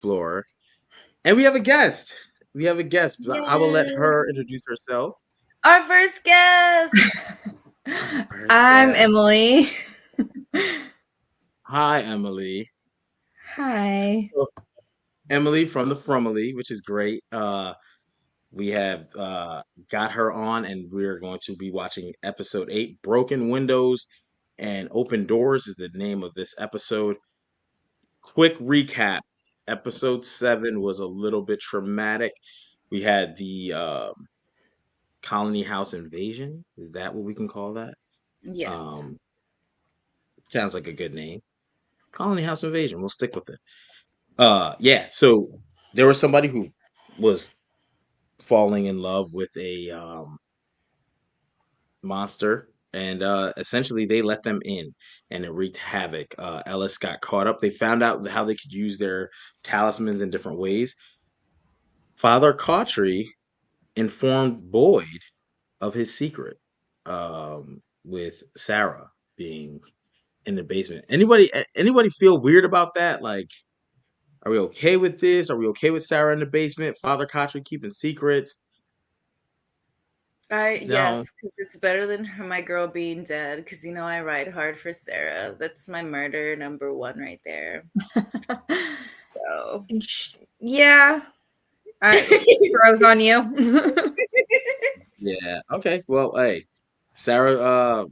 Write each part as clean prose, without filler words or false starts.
floor, and we have a guest. We have a guest. I will let her Yay. introduce herself. Our first guest. First I'm guest. Emily. Hi, Emily. Hi. So, Emily from the Frumily, which is great. We have got her on, and we're going to be watching episode 8. Broken Windows and Open Doors is the name of this episode. Quick recap. Episode 7 was a little bit traumatic. We had the Colony House invasion. Is that what we can call that? Yes. Um, Sounds like a good name. Colony House invasion. We'll stick with it. Yeah. So there was somebody who was falling in love with a monster, and essentially they let them in, and it wreaked havoc. Ellis got caught up. They found out how they could use their talismans in different ways. Father Cautry informed Boyd of his secret, with Sarah being in the basement. Anybody feel weird about that? Like, are we okay with this? Are we okay with Sarah in the basement? Father Cautry keeping secrets? No. Yes, because it's better than my girl being dead. Because I ride hard for Sarah. That's my murder number 1 right there. So Yeah, throws on you. Yeah. Okay. Well, hey, Sarah.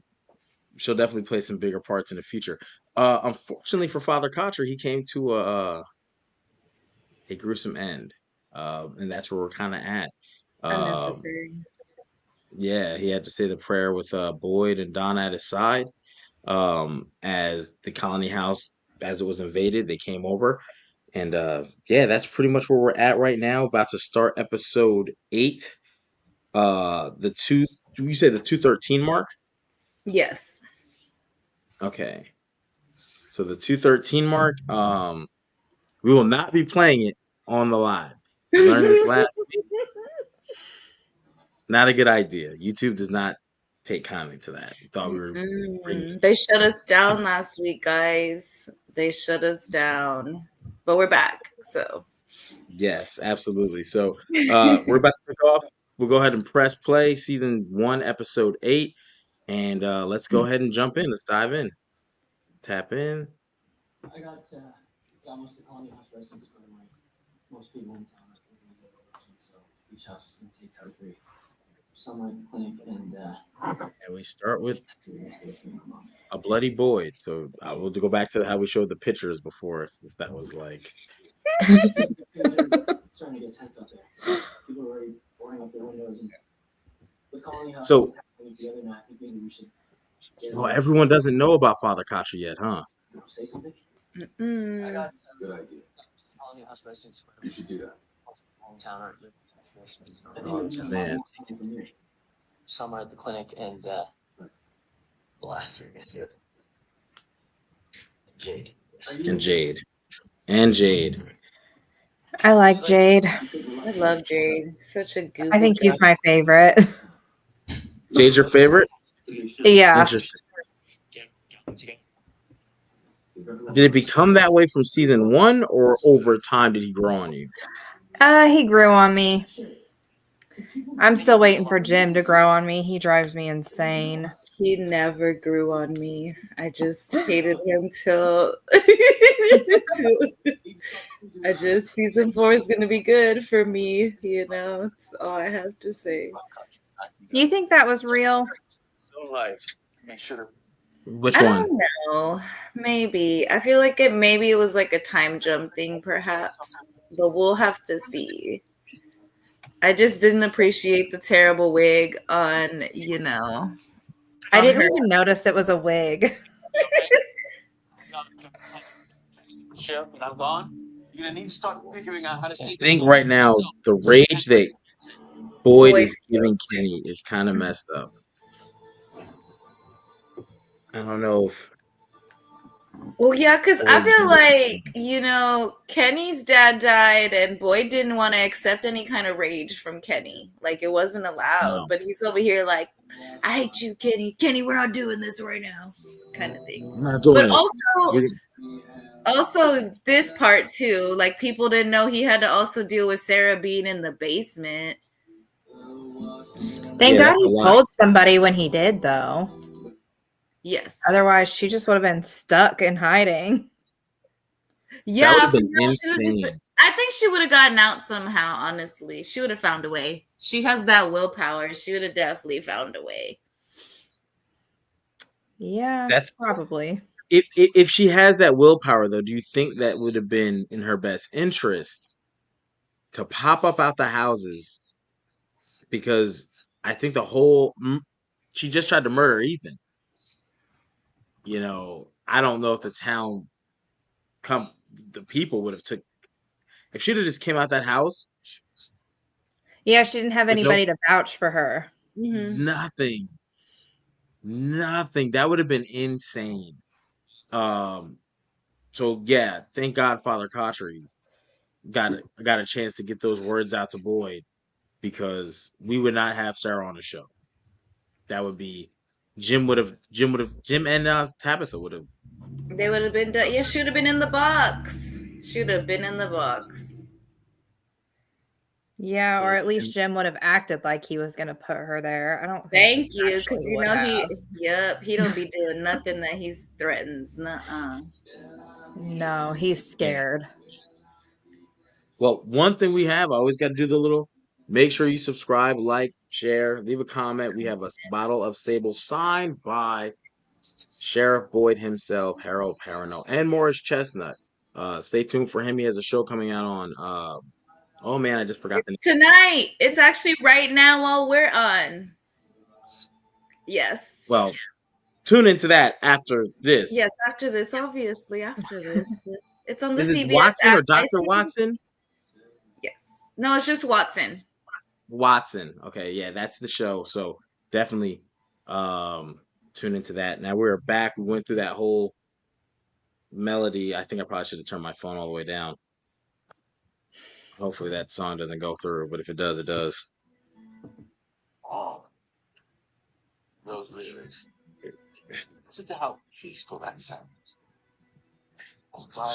She'll definitely play some bigger parts in the future. Unfortunately for Father Cautry, he came to a gruesome end, and that's where we're kind of at. Um, unnecessary. yeah, he had to say the prayer with Boyd and Donna at his side. As the colony house, as it was invaded, they came over, and yeah, that's pretty much where we're at right now. About to start episode 8. The two, you said the 213 mark. Yes. Okay, so the 213 mark. We will not be playing it on the live. We learned this last week. Not a good idea. YouTube does not take kindly to that. We thought we were bringing. They shut us down last week, guys. They shut us down. But we're back. So Yes, absolutely. So we're about to kick off. We'll go ahead and press play, season 1, episode 8, and let's go ahead and jump in. Let's dive in. Tap in. I got most of the colony house residents for most people in town. So each house takes our 3. Sunlight clinic And we start with a bloody Boyd. So we'll go back to how we showed the pictures before, since that was like. things are starting to get tense up there. People are already boarding up their windows, and with colony house So, coming together now, I think maybe we should well, everyone doesn't know about Father Cautry yet, huh? say something. I got good idea. Colony house residents. You should do that. Hometown or Man. Summer at the clinic and the last 3 guys here. Jade. And Jade. I like Jade. I love Jade. Such a goofy. I think he's my favorite. Jade's your favorite? Yeah. Interesting. Did it become that way from season 1, or over time did he grow on you? He grew on me. I'm still waiting for Jim to grow on me. He drives me insane. He never grew on me. I just hated him till season 4 is gonna be good for me. That's all I have to say. Do you think that was real? Which I one? don't know. Maybe. I feel like maybe it was like a time jump thing, perhaps. But we'll have to see. I just didn't appreciate the terrible wig on, I didn't even notice it was a wig. I'm gone. You're gonna need to start figuring out how to I think right now the rage that Boyd is giving Kenny is kind of messed up. I don't know if. Well, yeah, because I feel like, Kenny's dad died and Boyd didn't want to accept any kind of rage from Kenny. Like, it wasn't allowed. No. But he's over here like, I hate you, Kenny. Kenny, we're not doing this right now. Kind of thing. I'm not doing But it. also, Also, this part too, like people didn't know he had to also deal with Sarah being in the basement. Thank Yeah, God that's a he lot. told somebody when he did, though. Yes. Otherwise, she just would have been stuck in hiding. That Yeah, would have for been real, she would've insane. just, I think she would have gotten out somehow, honestly. She would have found a way. She has that willpower. She would have definitely found a way. Yeah, That's probably. if she has that willpower, though. Do you think that would have been in her best interest to pop up out the houses? Because I think she just tried to murder Ethan. I don't know if the town the people would have took if she'd have just came out that house Yeah, she didn't have with no anybody to vouch for her. Mm-hmm. nothing. That would have been insane. Um, so yeah, thank God Father Cotchery got a chance to get those words out to Boyd because we would not have Sarah on the show. That would be Jim and Tabitha would have. They would have been done. Yeah, she would have been in the box. Should have been in the box. Yeah, or at least Jim would have acted like he was going to put her there. I don't think Thank he you, actually because you would know have. he don't be doing nothing that he threatens. Nuh-uh. No, he's scared. Well, one thing we have, I always got to do the little. Make sure you subscribe, like, share, leave a comment. We have a bottle of Sable signed by Sheriff Boyd himself, Harold Perrineau, and Morris Chestnut. Stay tuned for him. He has a show coming out on. Oh man, I just forgot the name. Tonight. It's actually right now while we're on. Yes. Well, tune into that after this. Yes, after this, obviously, after this. It's on the Is it CBS Watson app. or Dr. Watson? Yes. No, it's just Watson. Watson. Okay, yeah, that's the show. So definitely tune into that. Now we're back. We went through that whole melody. I think I probably should have turned my phone all the way down. Hopefully that song doesn't go through, but if it does, it does. Oh, those lyrics. Listen to how peaceful that sounds.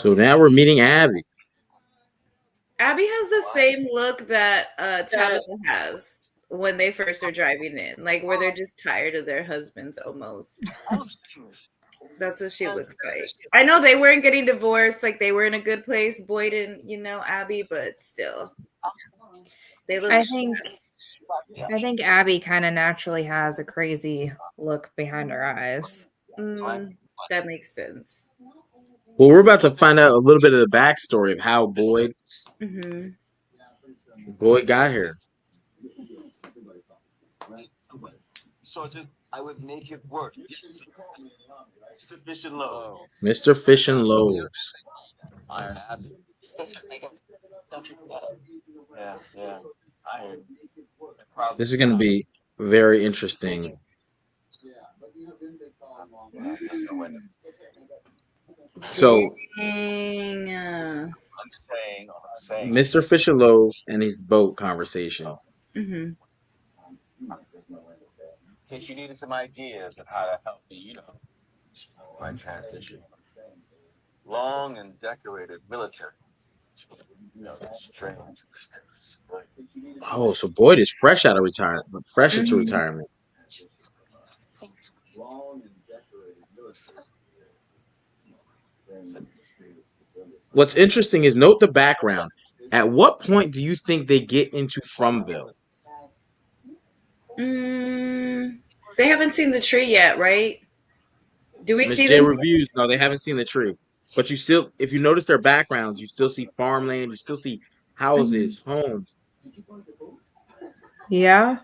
So now we're meeting Abby. Abby has the same look that Tabitha has when they first are driving in, like where they're just tired of their husbands almost. That's what she looks like. I know they weren't getting divorced, like they were in a good place, Boyd and Abby, but still, they look. I think Abby kind of naturally has a crazy look behind her eyes. That makes sense. Well, we're about to find out a little bit of the backstory of how Boyd got here. Sergeant, I would make it work. Mr. Fish and Loaves. Mr. Fish and Loaves. Iron Abby. Don't you forget it. Yeah. Iron. This is going to be very interesting. So, I'm saying. Mr. Fish and Loaves and his boat conversation. In case you needed some ideas of how to help me, my transition. Long and decorated military. That's strange. Oh, so Boyd is fresh out of retirement, fresh into retirement. What's interesting is note the background. At what point do you think they get into Fromville? They haven't seen the tree yet, right? Do we Miss see J them? reviews? No, they haven't seen the tree. But you still, if you notice their backgrounds, you still see farmland. You still see houses, homes. Yeah.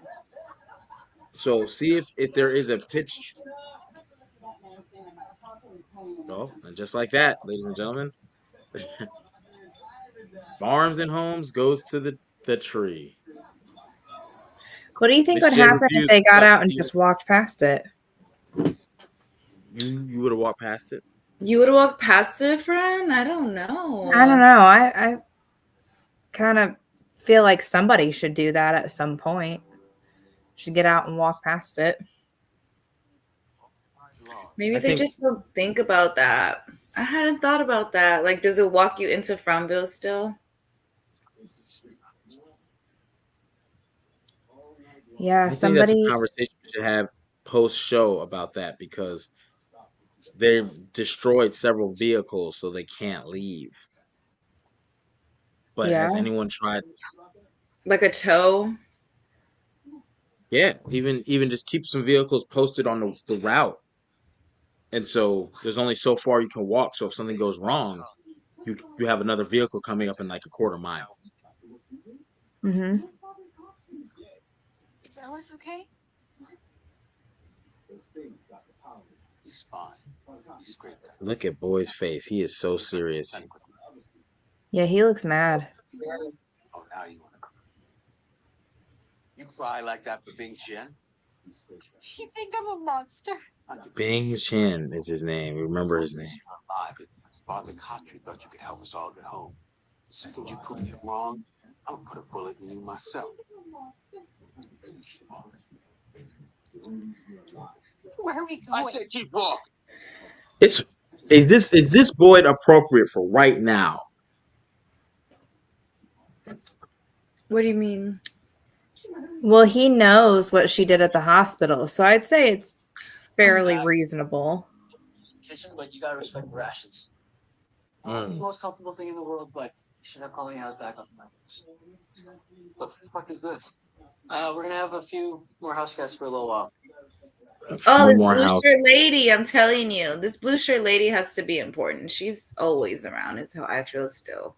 So see if there is a pitch. Oh, and just like that, ladies and gentlemen, farms and homes goes to the tree. What do you think Miss would J happen reviews if they got got out and the- just walked past it? You would have walked past it. You would walk past it, friend? I don't know. I don't know. I kind of feel like somebody should do that at some point. Should get out and walk past it. Maybe I they think- just don't think about that. I hadn't thought about that. Like, does it walk you into Fromville still? Yeah, I think that's a somebody. conversation we should have post show about that because they've destroyed several vehicles, so they can't leave. But has Yeah. anyone tried? Like a tow? Yeah, even just keep some vehicles posted on the route, and so there's only so far you can walk. So if something goes wrong, you have another vehicle coming up in like a quarter mile. Mm-hmm. Is Ellis okay? He's fine. He's great. Look at Boy's face; he is so serious. Yeah, he looks mad. Oh, now you want to cry? You cry like that for Bing Chen? You think I'm a monster? Bing Chin is his name. Remember his name. Alive. Father Khatri thought you could help us all get home. The second you prove him wrong, I'm gonna put a bullet in you myself. Where are we going? I said keep walking. Is this Boyd appropriate for right now? What do you mean? Well, he knows what she did at the hospital, so I'd say it's fairly reasonable. Use the kitchen, but you gotta respect the rations. Mm. The most comfortable thing in the world, but you should have Colleen House back up. What the fuck is this? We're gonna have a few more house guests for a little while. A Oh, few this more blue house. shirt lady. I'm telling you, this blue shirt lady has to be important. She's always around, is how I feel still.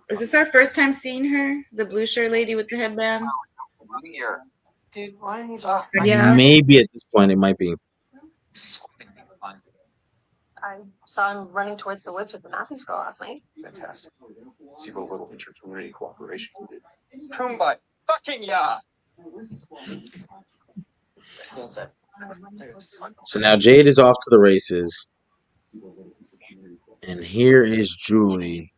Is this our first time seeing her? The blue shirt lady with the headband? I'm here. Dude, why didn't you just Yeah. Maybe at this point it might be. I saw him running towards the woods with the Matthews girl last night. Fantastic. See what little intercommunity cooperation we did. Kumbaya. Fucking yeah. Still inside. So now Jade is off to the races, and here is Julie.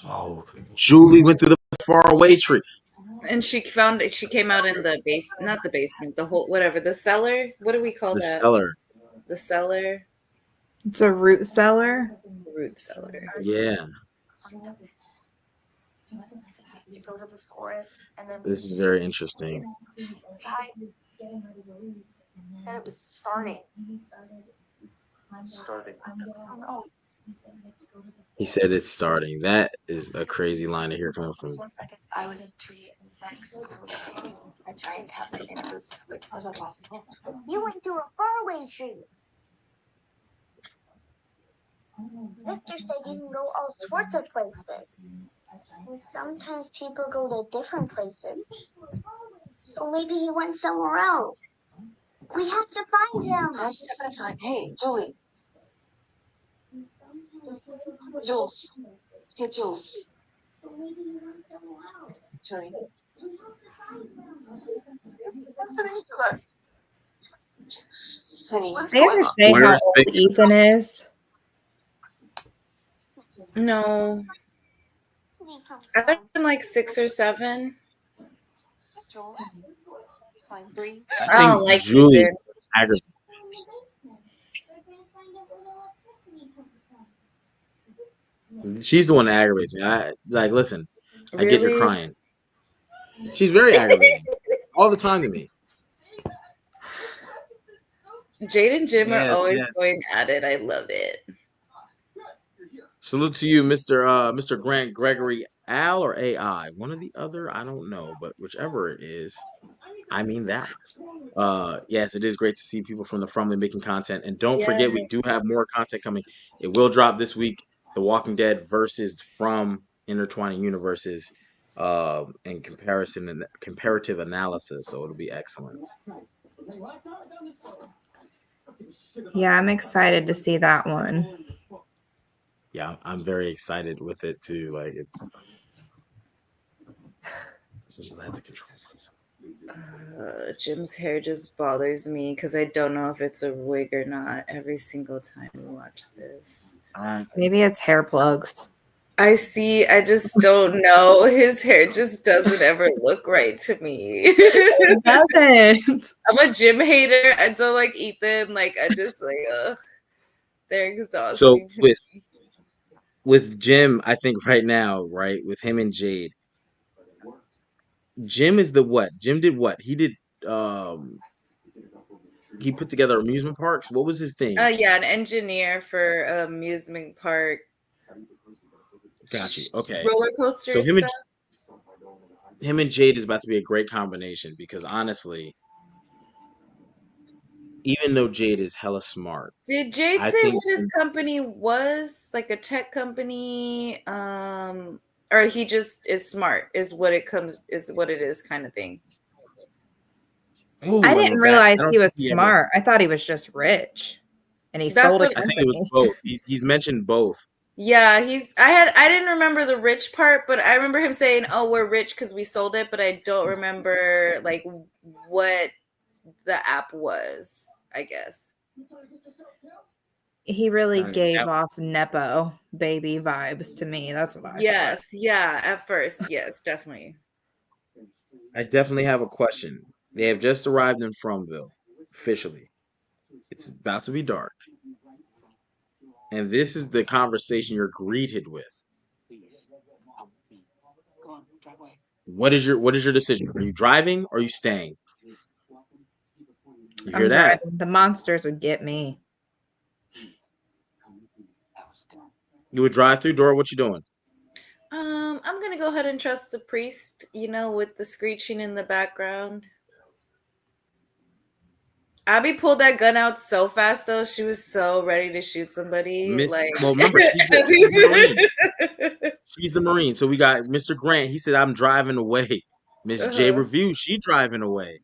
Oh, Julie went through the faraway tree. And she came out in the base, not the basement, the whole, whatever, the cellar. What do we call The that? cellar. The cellar. It's a root cellar. Root cellar. Yeah, To go to the forest and then this is very interesting. inside. He said it was starting. Starting. Oh, He said it's starting. That is a crazy line to hear coming from. just 1 second. I was in a tree and next I was a giant cat like in a root cellar. How's that possible? You went to a faraway tree. Victor said you can go all sorts of places. And sometimes people go to different places. So maybe he went somewhere else. We have to find him. One step at a time. Hey, Julie. Jules. Say Jules. Julie. Honey, what's They ever going on? say how Where's old Victor? Ethan is? No, I've been like 6 or 7. Jules. Fine, breathe. I don't like Julie Ethan. aggravates. She's the one that aggravates me. Listen. I get you're Really? crying. She's very aggravating all the time to me. Jade and Jim Yes, are always yes. going at it. I love it. Salute to you, Mr. Grant Gregory Al or AI. One or the other, I don't know, but whichever it is, I mean that. Yes, it is great to see people from the Fromly making content. And don't forget, we do have more content coming. It will drop this week. The Walking Dead versus From Intertwining Universes in comparison and comparative analysis. So it'll be excellent. Yeah, I'm excited to see that one. Yeah, I'm very excited with it too. Like it's I had to control myself. Jim's hair just bothers me because I don't know if it's a wig or not every single time we watch this. Maybe it's hair plugs. I see. I just don't know. His hair just doesn't ever look right to me. It doesn't. I'm a Jim hater. I don't like Ethan. Like I just like, ugh, they're So exhausting to with me. Jim, I think right now, right, with him and Jade, Jim is the what? Jim did what? He did he put together amusement parks. What was his thing? Yeah, an engineer for amusement park Got you. Okay. roller coaster So stuff. him and Jade is about to be a great combination because honestly, even though Jade is hella smart, Did Jade I say think what his company was? Like a tech company? Or he just is smart, is what it is kind of thing. Ooh, I and didn't Levesque, realize I don't he was think he ever. smart. I thought he was just rich, and he That's sold a what I think it was company. both. He's mentioned both. Yeah, I didn't remember the rich part, but I remember him saying, "Oh, we're rich because we sold it," but I don't remember like what the app was, I guess. He really Uh, gave that- off Nepo baby vibes to me. That's what I thought. Yes, yeah, at first, yes, definitely. I definitely have a question. They have just arrived in Fromville, officially. It's about to be dark. And this is the conversation you're greeted with. Please. Go on, drive away. What is your decision? Are you driving or are you staying? You hear I'm that? driving. The monsters would get me. You would drive through, Dora? What you doing? I'm gonna go ahead and trust the priest, with the screeching in the background. Abby pulled that gun out so fast, though. She was so ready to shoot somebody. Well, remember, she's the Marine. She's the Marine. So we got Mr. Grant. He said, I'm driving away. Miss J Review, she driving away.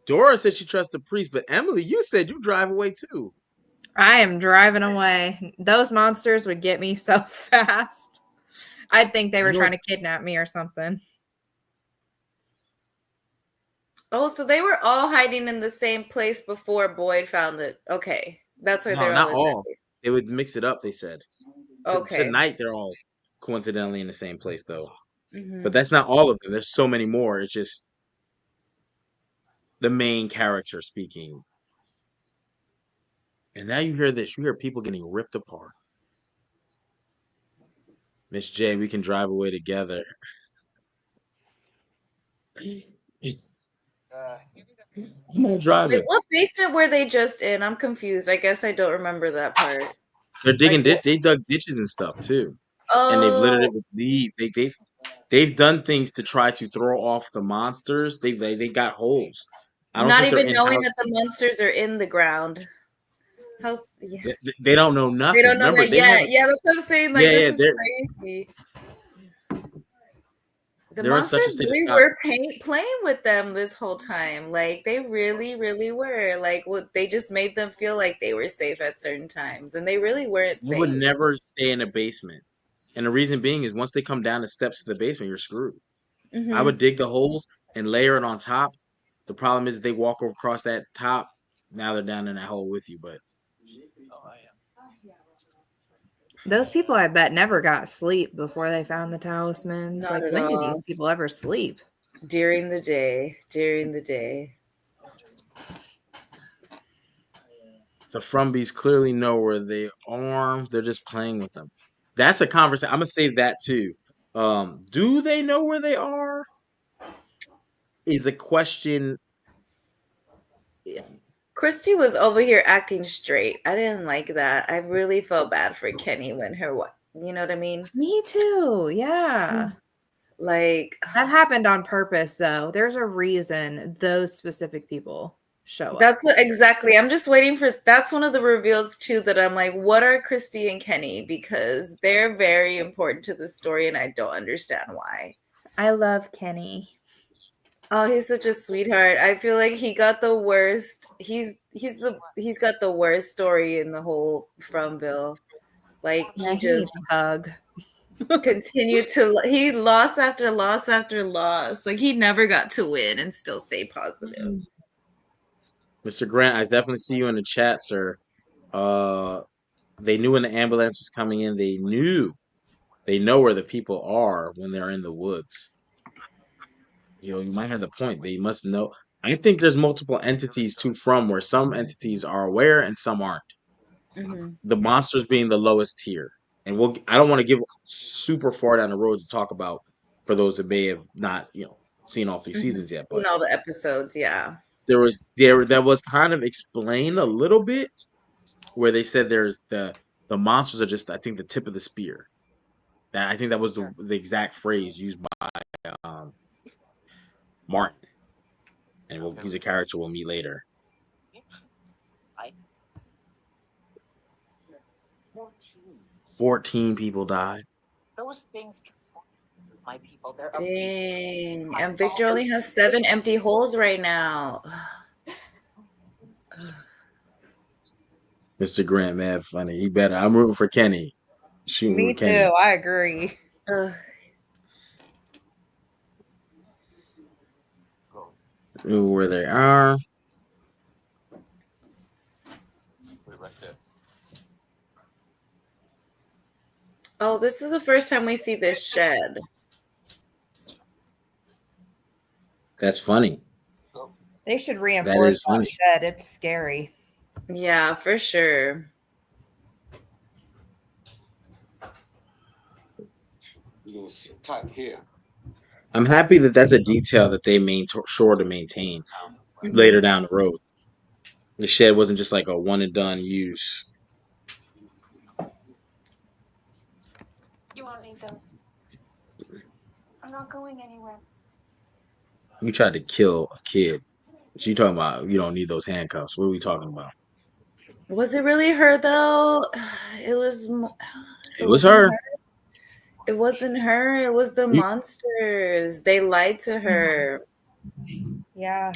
Dora said she trusts the priest, but Emily, you said you drive away too. I am driving away. Those monsters would get me so fast. I'd think they were trying to kidnap me or something. Oh, so they were all hiding in the same place before Boyd found it. Okay, that's why No, they're not all. all. They would mix it up. They said. Okay. Tonight they're all coincidentally in the same place, though. Mhm. But that's not all of them. There's so many more. It's just the main character speaking. And now you hear this. You hear people getting ripped apart. Miss J, we can drive away together. I'm not driving. Wait, what basement were they just in? I'm confused. I guess I don't remember that part. They're digging Like, they dug ditches and stuff too. Oh, And they've littered it with leaves. They've done things to try to throw off the monsters. They got holes. I don't not think they're even in knowing house. that the monsters are in the ground. Yeah. They don't know nothing. They don't know Remember, that yet. Yeah, that's what I'm saying. Like, Yeah, this is crazy. The they're in such a monsters state of really shock. were playing with them this whole time. Like, they really, really were. Like, they just made them feel like they were safe at certain times, and they really weren't You safe. would never stay in a basement. And the reason being is once they come down the steps to the basement, you're screwed. Mhm. I would dig the holes and layer it on top. The problem is they walk across that top. Now they're down in that hole with you. But Those people, I bet, never got sleep before they found the talismans. Not Like, at when do all. these people ever sleep? During the day. the Frumbies clearly know where they are. They're just playing with them. That's a conversation. I'm gonna say that too. Do they know where they are? Is a question. Christy was over here acting straight. I didn't like that. I really felt bad for Kenny when you know what I mean? Me too. Yeah. Like, That happened on purpose, though. There's a reason those specific people show up. exactly. I'm just waiting for that's one of the reveals too that I'm like, what are Christy and Kenny? Because they're very important to the story and I don't understand why. I love Kenny. Oh, he's such a sweetheart. I feel like he got the worst. He's got the worst story in the whole Fromville. Like, Yeah, he just a hug. continued to he lost after loss after loss. Like, he never got to win and still stay positive. Mr. Grant, I definitely see you in the chat, sir. They knew when the ambulance was coming in. They know where the people are when they're in the woods. You might have the point. They must know. I think there's multiple entities to From, where some entities are aware and some aren't. Mhm. The monsters being the lowest tier. And I don't want to give super far down the road to talk about for those that may have not, seen all 3 seasons yet, Seen but all the episodes, yeah. that was kind of explained a little bit where they said there's the monsters are just, I think, the tip of the spear. I think that was the exact phrase used by um, Martin, and he's a character we'll meet later. 14 people died. Those things can my people. They're Dang. And Victor only has 7 empty holes right now. Mr. Grant, man, funny. He better. I'm rooting for Kenny. Shooting Me with too. Kenny. I agree. Ugh. Ooh, where they are. Right there. Oh, this is the first time we see this shed. That's funny. They should That reinforce is funny. that shed. It's scary. Yeah, for sure. You can sit tight here. I'm happy that that's a detail that they sure to maintain later down the road. The shed wasn't just like a one and done use. You won't need those. I'm not going anywhere. You tried to kill a kid. She talking about you don't need those handcuffs. What are we talking about? Was it really her though? It was. It was her. It wasn't her. It was the monsters. They lied to her. Yeah.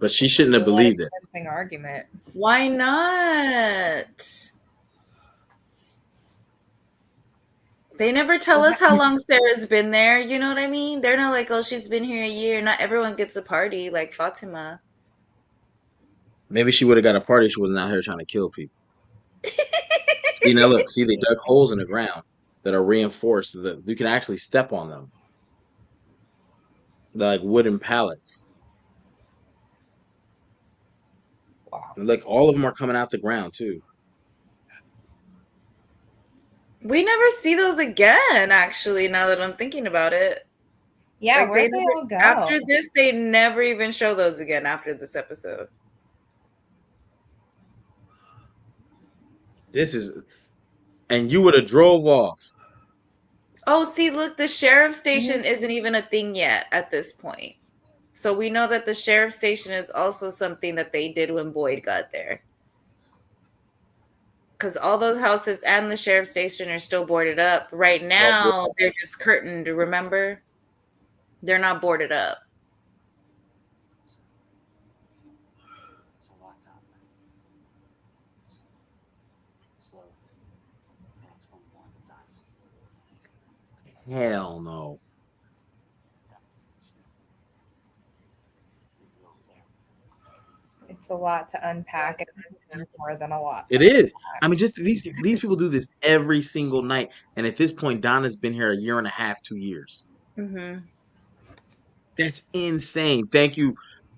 But she shouldn't have believed it. Argument. Why not? They never tell us how long Sarah's been there. You know what I mean? They're not like, oh, she's been here a year. Not everyone gets a party like Fatima. Maybe she would have got a party. She wasn't out here trying to kill people. See, now look. See, they dug holes in the ground that are reinforced so that you can actually step on them. They're like wooden pallets. Wow. And like all of them are coming out the ground too. We never see those again, actually, now that I'm thinking about it. Yeah, Like, where'd they all go? After this, they never even show those again after this episode. And you would have drove off. Oh, see, look, the sheriff station isn't even a thing yet at this point. So we know that the sheriff station is also something that they did when Boyd got there. Because all those houses and the sheriff station are still boarded up. Right now, they're just curtained, remember? They're not boarded up. It's a lot to happen. Slow. And it's one more at a time. Hell no. It's a lot to unpack. And more than a lot. It is. I mean, just these people do this every single night. And at this point, Donna's been here a year and a half, 2 years. Mm-hmm. That's insane. Thank you,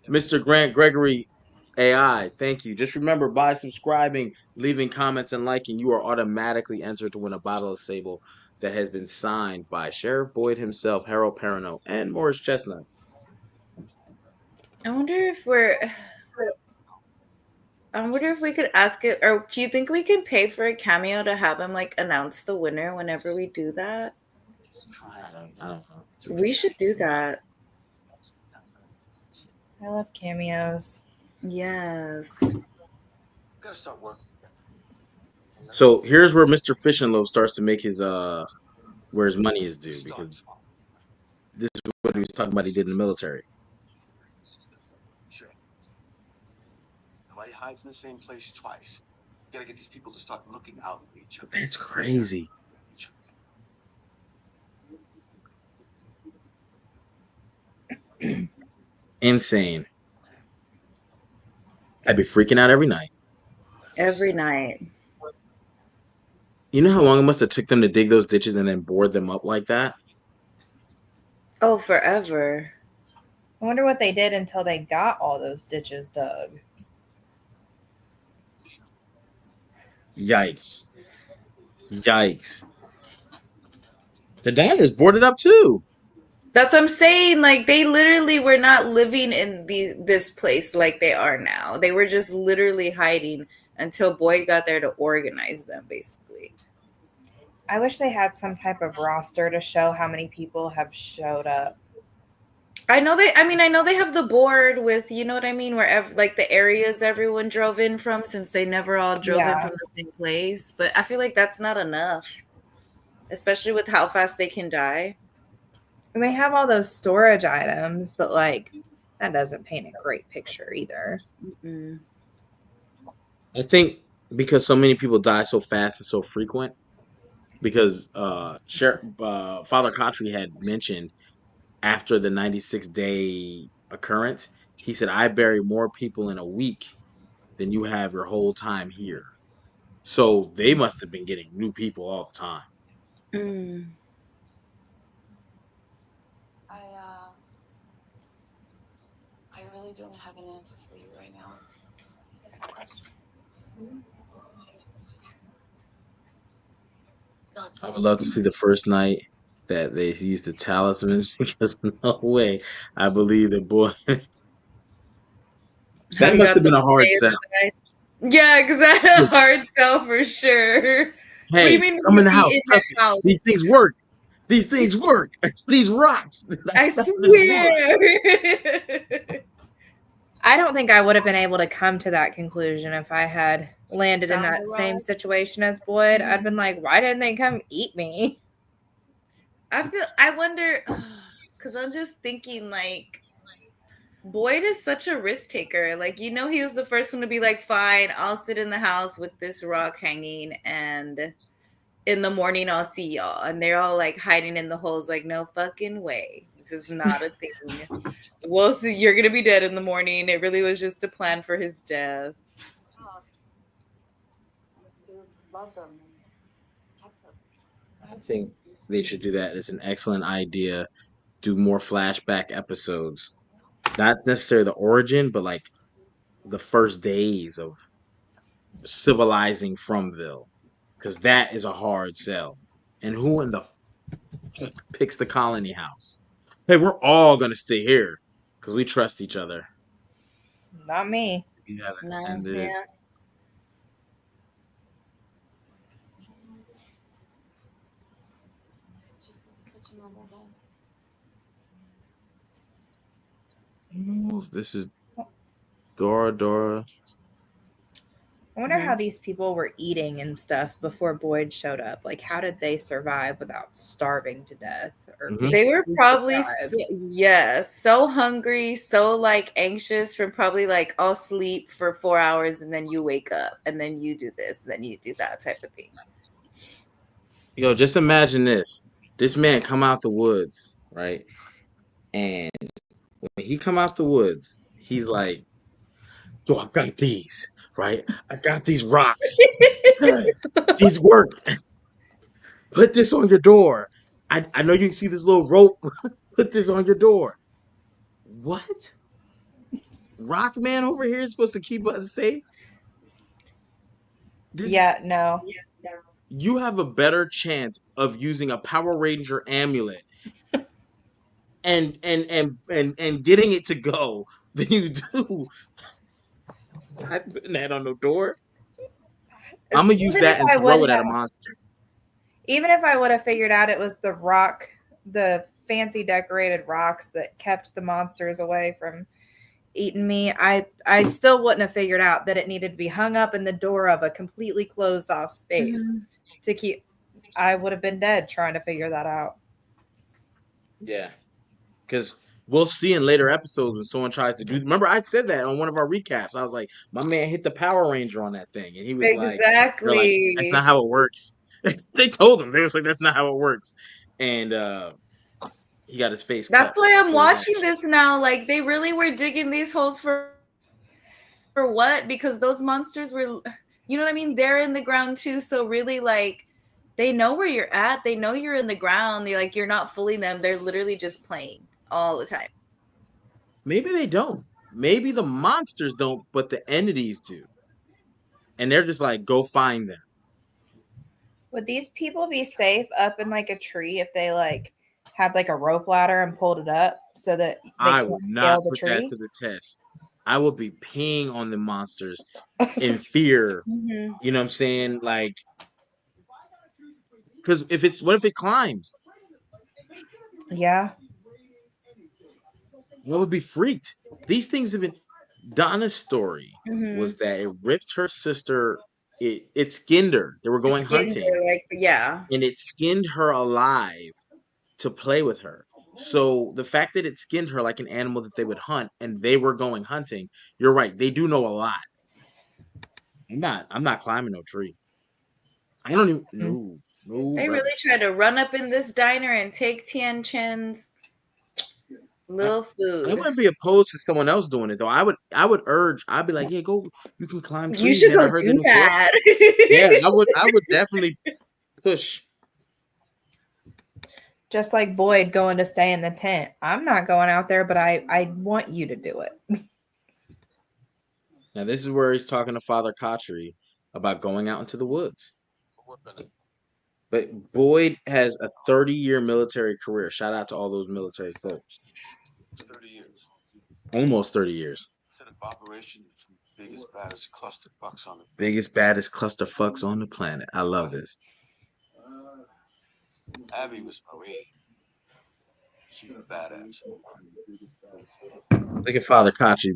Mr. Grant Gregory AI. Thank you. Just remember, by subscribing, leaving comments, and liking, you are automatically entered to win a bottle of Sable that has been signed by Sheriff Boyd himself, Harold Perrineau, and Morris Chestnut. I wonder if we could ask it, or do you think we could pay for a cameo to have him like announce the winner whenever we do that? I don't know. We should do that. I love cameos. Yes. Gotta start working. So here's where Mr. Fish and Loaf starts to make his where his money is due, because this is what he was talking about he did in the military. Sure. Nobody hides in the same place twice. You gotta get these people to start looking out for each other. That's crazy. Insane. I'd be freaking out every night. Every night. You know how long it must have took them to dig those ditches and then board them up like that? Oh, forever. I wonder what they did until they got all those ditches dug. Yikes. Yikes. The diners boarded up too. That's what I'm saying. Like, they literally were not living in this place like they are now. They were just literally hiding until Boyd got there to organize them, basically. I wish they had some type of roster to show how many people have showed up. I know they have the board with, you know what I mean, where like the areas everyone drove in from, since they never all drove in from the same place. But I feel like that's not enough, especially with how fast they can die. And they have all those storage items, but like that doesn't paint a great picture either. Mm-mm. I think because so many people die so fast and so frequent, because Father Kotri had mentioned after the 96-day occurrence, he said, I bury more people in a week than you have your whole time here. So they must have been getting new people all the time. Mm. I really don't have an answer for you right now. It's a second question. It's not I would love to see the first night that they used the talismans, because no way I believe that boy. That must have been a hard sell. Yeah, because I had a hard sell for sure. What do Hey, you mean? come in the house. In Trust the me. house? These things work. These things work. These rocks. I swear. I don't think I would have been able to come to that conclusion if I had landed in that same situation as Boyd. I'd been like, why didn't they come eat me? I wonder, because I'm just thinking, like, Boyd is such a risk taker. Like, you know, he was the first one to be like, fine, I'll sit in the house with this rock hanging, and in the morning I'll see y'all. And they're all like hiding in the holes, like, no fucking way. This is not a thing. We'll see. You're going to be dead in the morning. It really was just a plan for his death. dogs. To love them and protect them. I think they should do that. It's an excellent idea. Do more flashback episodes. Not necessarily the origin, but like the first days of civilizing Fromville. Because that is a hard sell. And who in the picks the colony house? Hey, we're all going to stay here because we trust each other. Not me. Yeah, No, and yeah. It's just such a normal day. This is Dora. I wonder how these people were eating and stuff before Boyd showed up. Like, how did they survive without starving to death? Or They were probably so hungry, so like anxious from probably like I'll sleep for 4 hours and then you wake up and then you do this, then you do that type of thing. Yo, just imagine this. This man come out the woods, right? And when he come out the woods, he's like, yo, I got these, right? I got these rocks. These work. Put this on your door. I know you can see this little rope. Put this on your door. What? Rockman over here is supposed to keep us safe? No. You have a better chance of using a Power Ranger amulet and getting it to go than you do. I putting that on the door. I'm gonna use that and throw it at a monster. Even if I would have figured out it was the rock, the fancy decorated rocks that kept the monsters away from eating me, I still wouldn't have figured out that it needed to be hung up in the door of a completely closed off space to keep. I would have been dead trying to figure that out. Yeah, because we'll see in later episodes when someone tries to do. Remember, I said that on one of our recaps. I was like, my man hit the Power Ranger on that thing, and he was like, that's not how it works. They told him, they was like, that's not how it works, and he got his face. That's why I'm watching this now. Like, they really were digging these holes for what? Because those monsters were, you know what I mean? They're in the ground too. So really, like, they know where you're at. They know you're in the ground. You're not fooling them. They're literally just playing all the time. Maybe they don't. Maybe the monsters don't, but the entities do. And they're just like, go find them. Would these people be safe up in like a tree if they like had like a rope ladder and pulled it up so that they I can't would scale not the put that tree? to the test. I would be peeing on the monsters in fear. Mhm. You know what I'm saying? Like, because what if it climbs? Yeah. What would be freaked? These things have been. Donna's story Mhm. was that it ripped her sister. It skinned her. They were going Skinned hunting, her, yeah. and it skinned her alive to play with her. So the fact that it skinned her like an animal that they would hunt, and they were going hunting, you're right. They do know a lot. I'm not climbing no tree. I don't even no. They really tried to run up in this diner and take Tien Chen's little I food. wouldn't be opposed to someone else doing it though. I'd be like, yeah, go. You can climb trees. You should man. I go heard do in that. Yeah, I would definitely push. Just like Boyd going to stay in the tent. I'm not going out there, but I want you to do it. Now this is where he's talking to Father Khatri about going out into the woods. But Boyd has a 30-year military career. Shout out to all those military folks. 30 years. Almost 30 years. Set up operations at some biggest, baddest clusterfucks on the Biggest, baddest clusterfucks on the planet. I love this. Abby was Marine. She's the badass. Look at Father Khatri.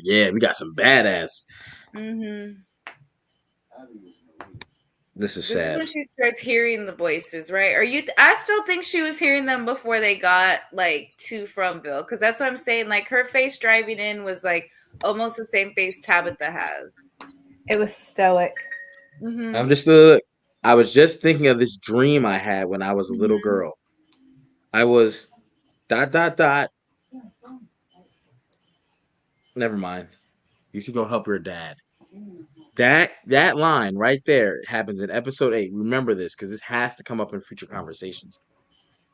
Yeah, we got some badass. Mm-hmm. This is This is sad. when she starts hearing the voices, right? I still think she was hearing them before they got to Fromville, because that's what I'm saying. Like, her face driving in was like almost the same face Tabitha has. It was stoic. Mm-hmm. I was just thinking of this dream I had when I was a little girl. I was ... Never mind. You should go help your dad. That line right there happens in episode 8. Remember this, because this has to come up in future conversations.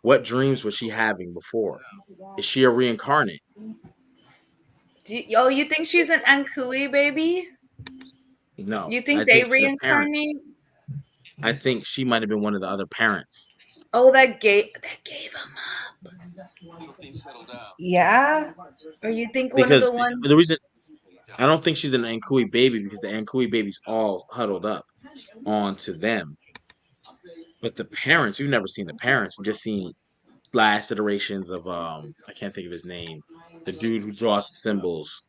What dreams was she having before? Is she a reincarnate? You think she's an Ankui baby? No. You think I they she's a parent. reincarnate? I think she might have been one of the other parents. Oh, that gave him up. Yeah. Or you think Because one of the ones? the reason I don't think she's an Ankui baby, because the Ankui babies all huddled up onto them. But the parents, we've never seen the parents. We've just seen last iterations of I can't think of his name. The dude who draws symbols.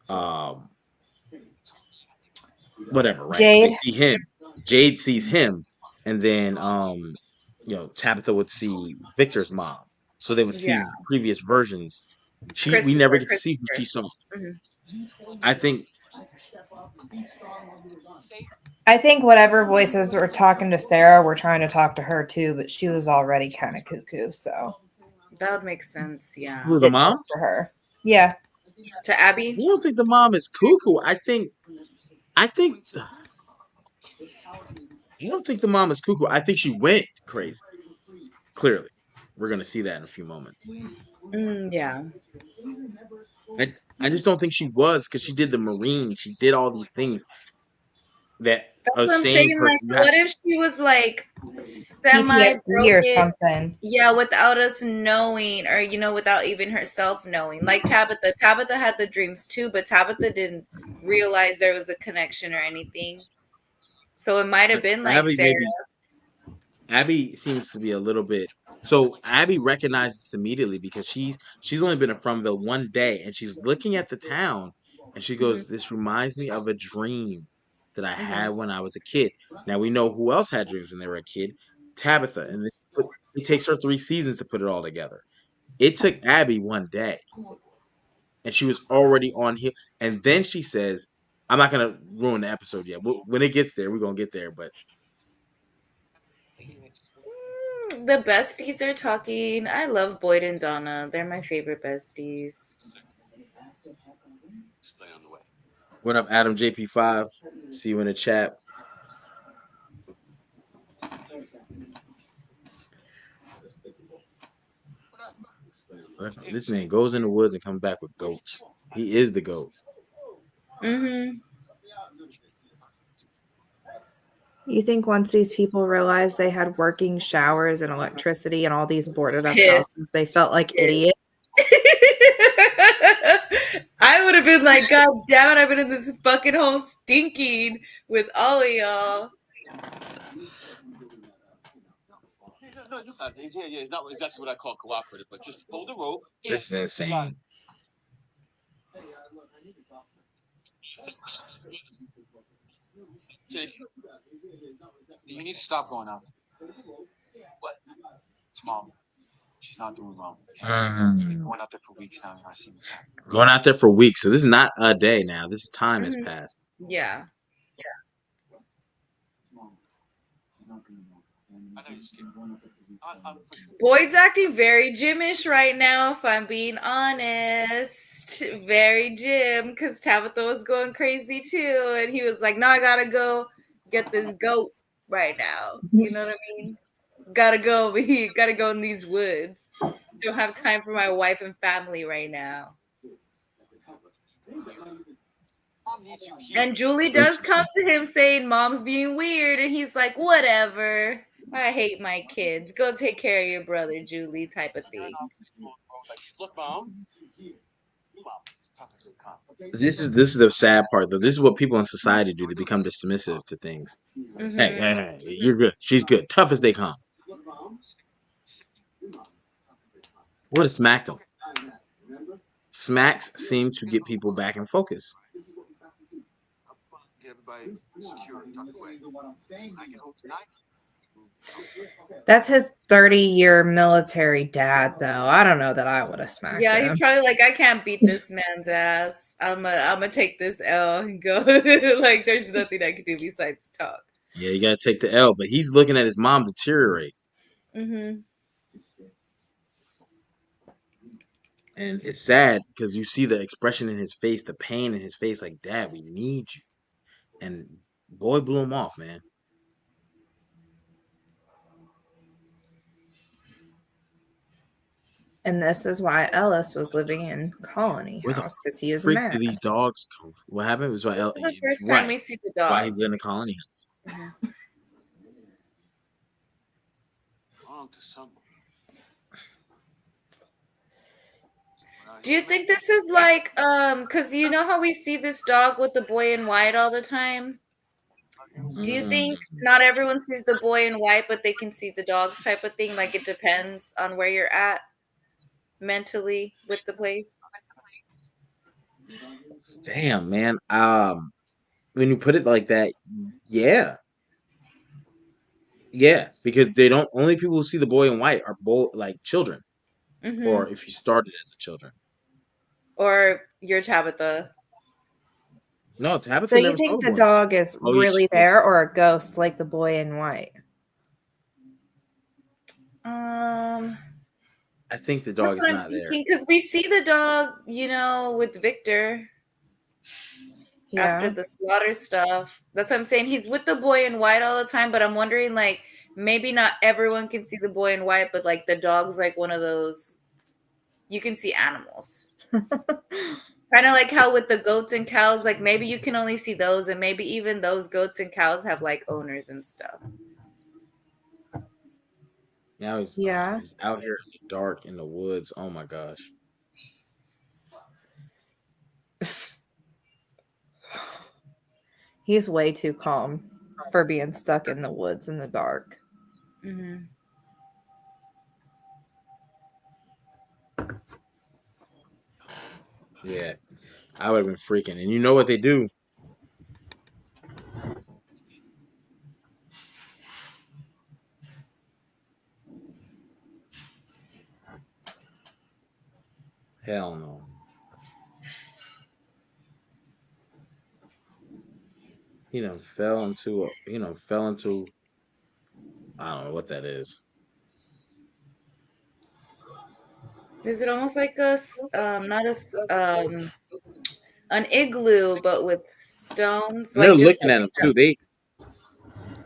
Whatever, right? Jade. They see him. Jade sees him, and then Tabitha would see Victor's mom. So they would see previous versions. We never get to see who she saw. Mm-hmm. I think whatever voices were talking to Sarah were trying to talk to her too, but she was already kind of cuckoo, so that would make sense. Yeah. Who, the mom? For her. Yeah. To Abby? You don't think the mom is cuckoo? I don't think the mom is cuckoo. I think she went crazy. Clearly. We're going to see that in a few moments. Yeah. I just don't think she was, because she did the Marine. She did all these things that That's what I'm saying. Like, what if she was like semi-broken or something? Yeah, without us knowing, or without even herself knowing. Like Tabitha. Tabitha had the dreams too, but Tabitha didn't realize there was a connection or anything. So it might have been like Sarah. Abby seems to be a little bit. So Abby recognizes immediately, because she's only been in Fromville one day, and she's looking at the town, and she goes, "This reminds me of a dream that I had when I was a kid." Now we know who else had dreams when they were a kid, Tabitha, and it takes her 3 seasons to put it all together. It took Abby one day, and she was already on here. And then she says, "I'm not gonna ruin the episode yet. When it gets there, we're gonna get there." But the besties are talking. I love Boyd and Donna. They're my favorite besties. What up, Adam JP5? See you in the chat. This man goes in the woods and comes back with goats. He is the goat. Mm-hmm. You think once these people realized they had working showers and electricity and all these boarded up Pissed. houses, they felt like idiots? I would have been like, God damn it, I've been in this fucking hole stinking with all of y'all. No, you got it. Yeah, it's not exactly what I call cooperative, but just hold the rope. This is insane. You need to stop going out. What? It's mom. She's not doing well. Going out there for weeks now. I see this. Going out there for weeks. So this is not a day now. This time has passed. Yeah. Boyd's acting very Jimish right now, if I'm being honest. Very Jim, because Tabitha was going crazy too. And he was like, no, I gotta go get this goat right now. You know what I mean? Gotta go over here. Gotta go in these woods. Don't have time for my wife and family right now. And Julie does come to him saying, Mom's being weird. And he's like, whatever. I hate my kids. Go take care of your brother, Julie, type of thing. Look, Mom. This is the sad part, though. This is what people in society do. They become dismissive to things. Mhm. Hey, you're good. She's good. Tough as they come. What has smacked them? Smacks seem to get people back in focus. Get everybody secure and tucked away. I can hope tonight. That's his 30-year military dad, though. I don't know that I would have smacked Yeah, him. he's probably like, I can't beat this man's ass. I'm gonna take this L and go. Like, there's nothing I can do besides talk. Yeah, you gotta take the L, but he's looking at his mom deteriorate. Mm-hmm. And it's sad because you see the expression in his face, the pain in his face, like, Dad, we need you. And boy blew him off, man. And this is why Ellis was living in Colony Where the House, because he is freak mad. did these dogs come from? What happened? It was why This is the first time we see the dogs. why he's in the colony house. Belong to someone. Do you think this is like, because you know how we see this dog with the boy in white all the time? Do you think not everyone sees the boy in white, but they can see the dogs type of thing? Like, it depends on where you're at mentally with the place? Damn, man. When you put it like that, yeah. Yeah, because they don't only people who see the boy in white are like children. Mhm. Or if you started as a children. Or you're Tabitha. No, Tabitha So you never saw think the the boy. dog is Oh, yeah, really she- there or a ghost like the boy in white? I think the dog is not there. Because we see the dog, you know, with Victor after Yeah. the slaughter stuff. That's what I'm saying. He's with the boy in white all the time, but I'm wondering, like, maybe not everyone can see the boy in white, but like the dog's like one of those, you can see animals. Kind of like how with the goats and cows, like maybe you can only see those, and maybe even those goats and cows have like owners and stuff. Now he's out here in the dark in the woods. Oh my gosh. He's way too calm for being stuck in the woods in the dark. Mm-hmm. Yeah. I would have been freaking. And you know what they do? Hell no. He done fell into I don't know what that is. Is it almost like an igloo, but with stones? And they're Like just looking at him too.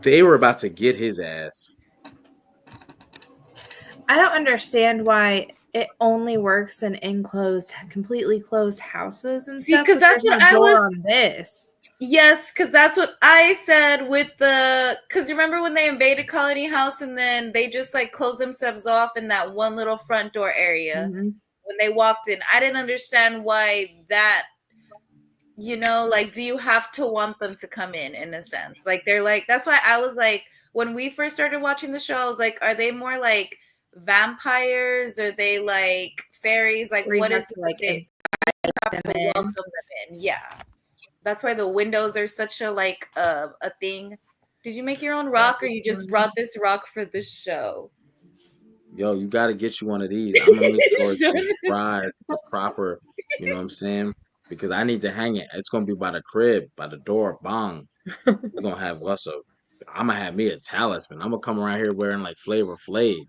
They were about to get his ass. I don't understand why it only works in enclosed, completely closed houses and See, stuff. because that's there's what no I door was. on this. Yes, because that's what I said with the. Because remember when they invaded Colony House and then they just like closed themselves off in that one little front door area Mhm. when they walked in? I didn't understand why that. Like, do you have to want them to come in a sense? Like, they're like, that's why I was like, when we first started watching the show, I was like, are they more like vampires? Are they like fairies? Like, Where you what have is to, it like, that they have them to in. welcome them in? Yeah. That's why the windows are such a like a thing. Did you make your own rock or you just brought this rock for the show? Yo, you got to get you one of these. I'm gonna make sure it's inscribed the proper. You know what I'm saying? Because I need to hang it. It's gonna be by the crib, by the door. Bong. We're gonna have us a. I'm gonna have me a talisman. I'm gonna come around here wearing like Flavor Flav.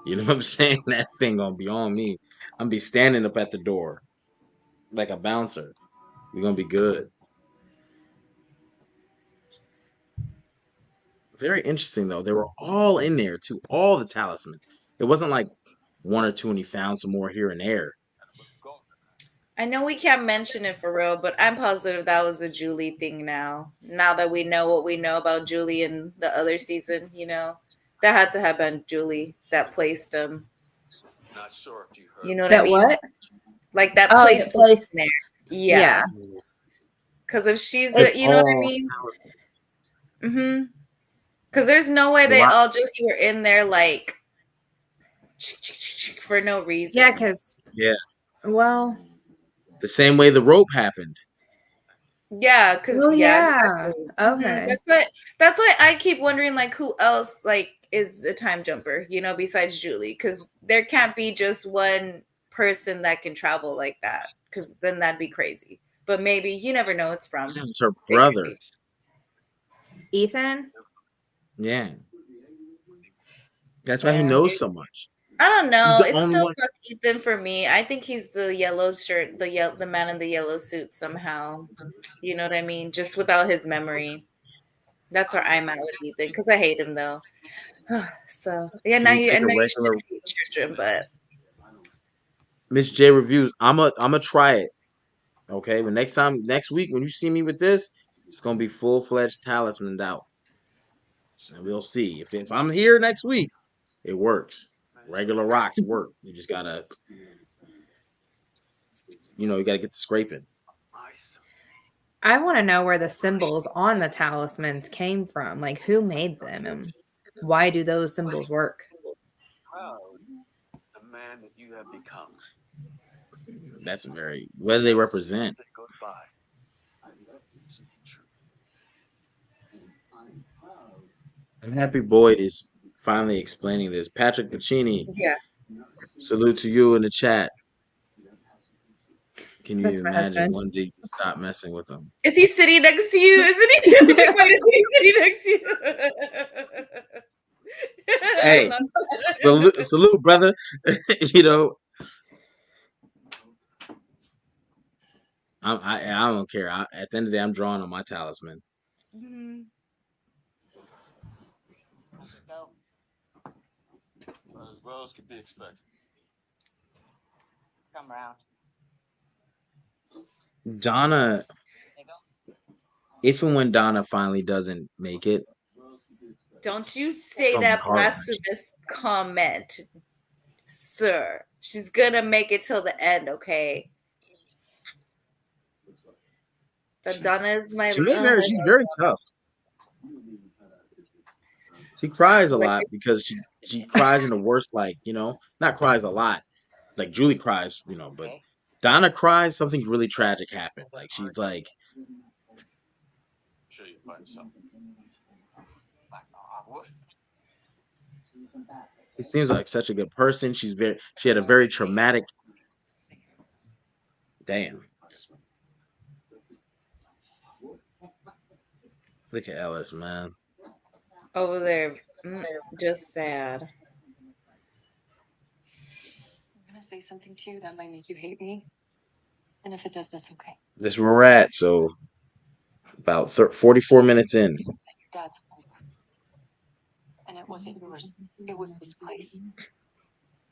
You know what I'm saying? That thing gonna be on me. I'm gonna be standing up at the door like a bouncer. We're gonna be good. Very interesting though. They were all in there too. All the talismans. It wasn't like one or two and he found some more here and there. I know we can't mention it for real, but I'm positive that was a Julie thing now. Now that we know what we know about Julie in the other season, that had to have been Julie that placed him. Not sure if you heard. You know what That I mean? what? Like that Oh, placed the place. him there. Yeah. Because if she's, you know what I mean? Talismans. Mm-hmm. Because there's no way they Wow. all just were in there like for no reason. Yeah, because Yeah. well, The same way the rope happened. Yeah, because oh yeah, yeah, exactly. okay. That's why I keep wondering like who else like is a time jumper, besides Julie, because there can't be just one person that can travel like that, because then that'd be crazy. But maybe you never know. It's from It's her brother. Ethan. Yeah. That's why he Yeah. knows so much. I don't know. He's the It's only still one. fuck Ethan for me. I think he's the yellow shirt, the man in the yellow suit somehow. You know what I mean? Just without his memory. That's where I'm at with Ethan because I hate him though. So yeah, Can now you I make a know you regular should hate children, but Miss J reviews? I'ma try it. Okay, but next week when you see me with this, it's gonna be full-fledged talismaned out. And we'll see. If I'm here next week, it works. Regular rocks work. You just gotta you gotta get the scraping. I want to know where the symbols on the talismans came from. Like, who made them, and why do those symbols work? Proud the man that you have become. That's what do they represent? That goes by. I'm happy Boyd is finally explaining this. Patrick Pacini, yeah. salute to you in the chat. Can you That's my imagine husband. one day you stop messing with him? Is he sitting next to you? Isn't he? I was like, wait, is he sitting next to you? Hey, salute, brother. I don't care. At the end of the day, I'm drawing on my talisman. Mhm. Go. As well as could be expected. Come around. Donna, There you go. if and when Donna finally doesn't make it, Don't you say gonna be that hard. blasphemous comment, sir. She's gonna make it till the end, okay? But Donna is my she's very tough. She cries a Like- lot because she cries in the worst, not cries a lot. Like Julie cries, but Okay. Donna cries, something really tragic happened. Like she's like, I'm sure you'll find something. What? she seems like such a good person. She had a very traumatic. Damn. Look at Ellis, man. over there, just sad. I'm gonna say something to you that might make you hate me. And if it does, that's okay. This is where we're at. So about 44 minutes in. It wasn't your dad's fault. And it wasn't yours. It was this place.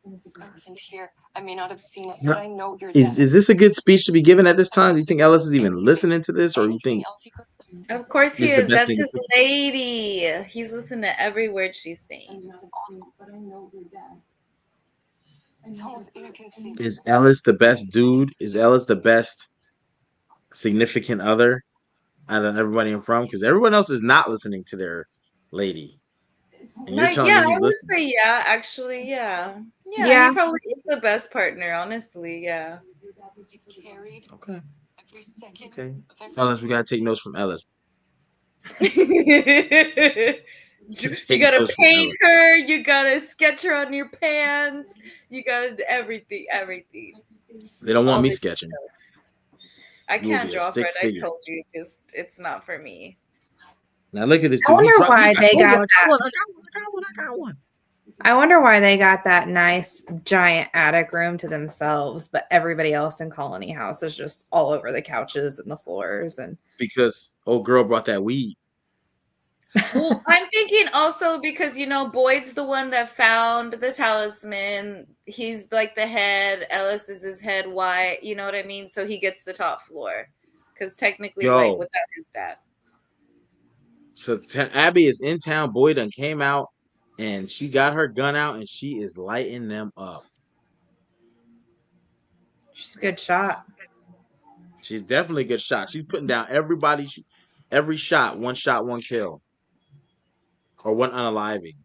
I wasn't here. I may not have seen it, Yeah. but I know you're Is dead. this a good speech to be given at this time? Do you think Ellis is even listening to this, or you Anything think else you could Of course he this is the is. best That's thing? his lady. He's listening to every word she's saying. I may not have seen it, but I know you're dead. It's almost inconceivable. Is Ellis the best dude? Is Ellis the best significant other out of everybody in front? Because everyone else is not listening to their lady, and you're telling Yeah, me I he's would listening. say yeah, actually, yeah. Yeah, Yeah. he probably is the best partner, honestly, yeah. He's carried Okay, every second okay. of every Fellas, we gotta take notes from Ellis. You Take gotta notes from paint Ellis. her, you gotta sketch her on your pants, you gotta do everything. They don't want All me the sketching. details. I You will can't be a draw stick Fred, I figure. told you, it's not for me. Now look at this I dude. He wonder dropped. why Look, I they told you, got I got that. one. I got one. I got one. I wonder why they got that nice giant attic room to themselves, but everybody else in Colony House is just all over the couches and the floors. And Because old girl brought that weed. Well, I'm thinking also because Boyd's the one that found the talisman. He's like the head. Ellis is his head. Why? You know what I mean? So he gets the top floor because technically, like Yo, without his dad. so Abby is in town. Boy done came out, and she got her gun out, and she is lighting them up. she's a good shot. She's definitely a good shot. She's putting down everybody. Every shot, one kill, or one unaliving.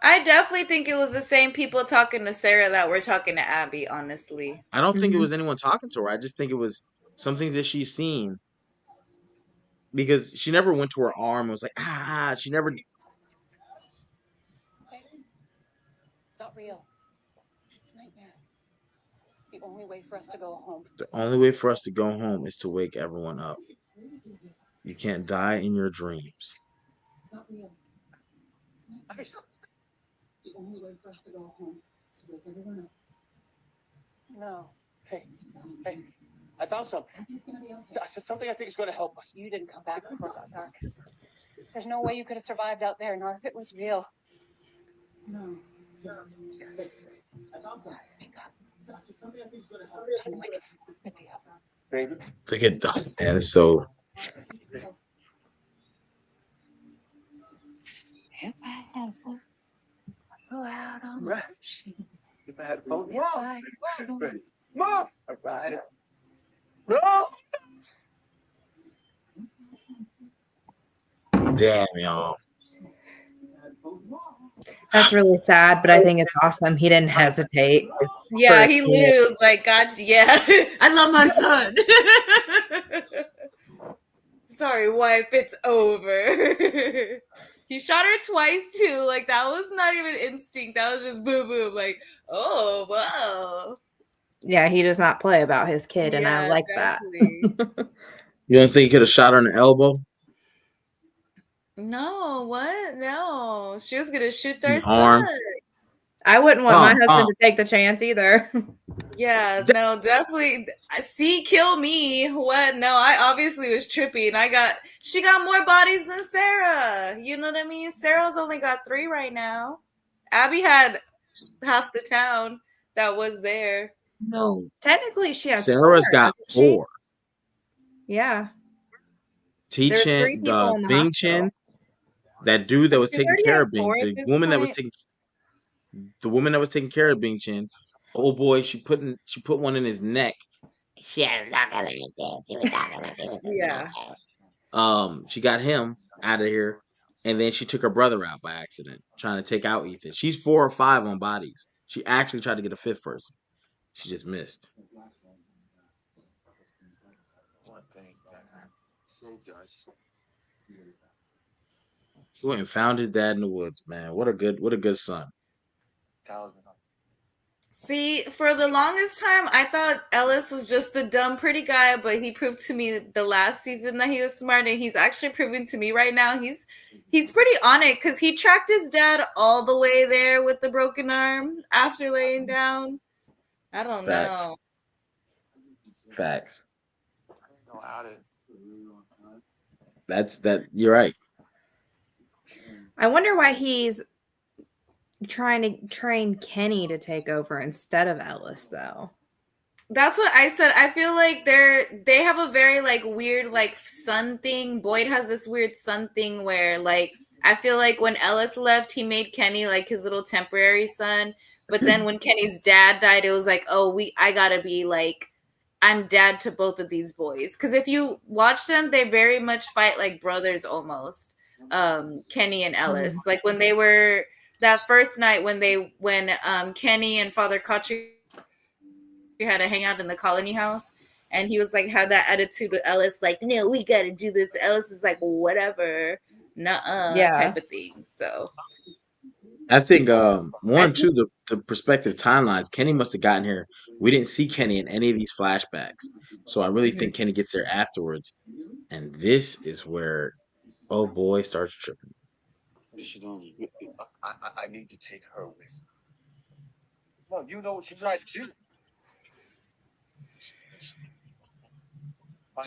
I definitely think it was the same people talking to Sarah that were talking to Abby. Honestly, I don't think it was anyone talking to her. I just think it was something that she's seen, because she never went to her arm and was like, ah. She never. It's not real. It's a nightmare. The only way for us to go home. The only way for us to go home is to wake everyone up. You can't die in your dreams. It's not real. The only way for us to go home is to wake everyone up. No. Hey, I found something. Everything's gonna be okay. Something I think is going to help us. You didn't come back before it got dark. There's no way you could have survived out there, not if it was real. No. I found something. Wake up. Something I think is going to help. Time to wake up. Wake me up. Baby. Look at that, man. It's so. If I had one, go out on Right. If I had a phone. If I had Mom! one. Mom! All right. No! Damn, y'all. That's really sad, but I think it's awesome. He didn't hesitate. yeah, First he hit. literally was like, "God, yeah, I love my son." Sorry, wife, it's over. He shot her twice too. Like that was not even instinct. That was just boom, boom. Like, oh wow. Yeah, he does not play about his kid, and I Yeah, like exactly. that. You don't think he could have shot her in the elbow? No, what? No, she was gonna shoot their The arm. son. I wouldn't want my husband to take the chance either. Yeah, no, definitely. See, kill me. What? No, I obviously was tripping. She got more bodies than Sarah. You know what I mean? Sarah's only got 3 right now. Abby had half the town that was there. No. Technically, she has Sarah's 4, got doesn't she? 4. Yeah. T There's 3 Chin, people in the Bing hospital. Chin, that dude that was She's taking already care at of Bing, 4 at the this woman that was point. taking, the woman that was taking care of Bing Chin. Oh boy, she put one in his neck. Yeah. She got him out of here, and then she took her brother out by accident, trying to take out Ethan. She's 4 or 5 on bodies. She actually tried to get a 5th person. She just missed. One thing that saved us. He went and found his dad in the woods, man. What a good son. Talisman. See, for the longest time, I thought Ellis was just the dumb, pretty guy, but he proved to me the last season that he was smart, and he's actually proving to me right now he's pretty on it because he tracked his dad all the way there with the broken arm after laying down. I don't Facts. know. Facts. I didn't know how to. That's that. You're right. I wonder why he's trying to train Kenny to take over instead of Ellis, though. That's what I said. I feel like they have a very like weird like son thing. Boyd has this weird son thing where like I feel like when Ellis left, he made Kenny like his little temporary son. But then when Kenny's dad died, it was like, oh, I gotta be like, I'm dad to both of these boys. Because if you watch them, they very much fight like brothers almost. Kenny and Ellis, like when they were that first night when Kenny and Father Kotcher had to hang out in the colony house, and he was like had that attitude with Ellis, like, no, we gotta do this. Ellis is like, whatever, nuh-uh, type of thing. So I think the perspective timelines. Kenny must have gotten here. We didn't see Kenny in any of these flashbacks, so I really think Kenny gets there afterwards, and this is where boy starts tripping. What is she doing? I need to take her with. No, you know what she tried to do.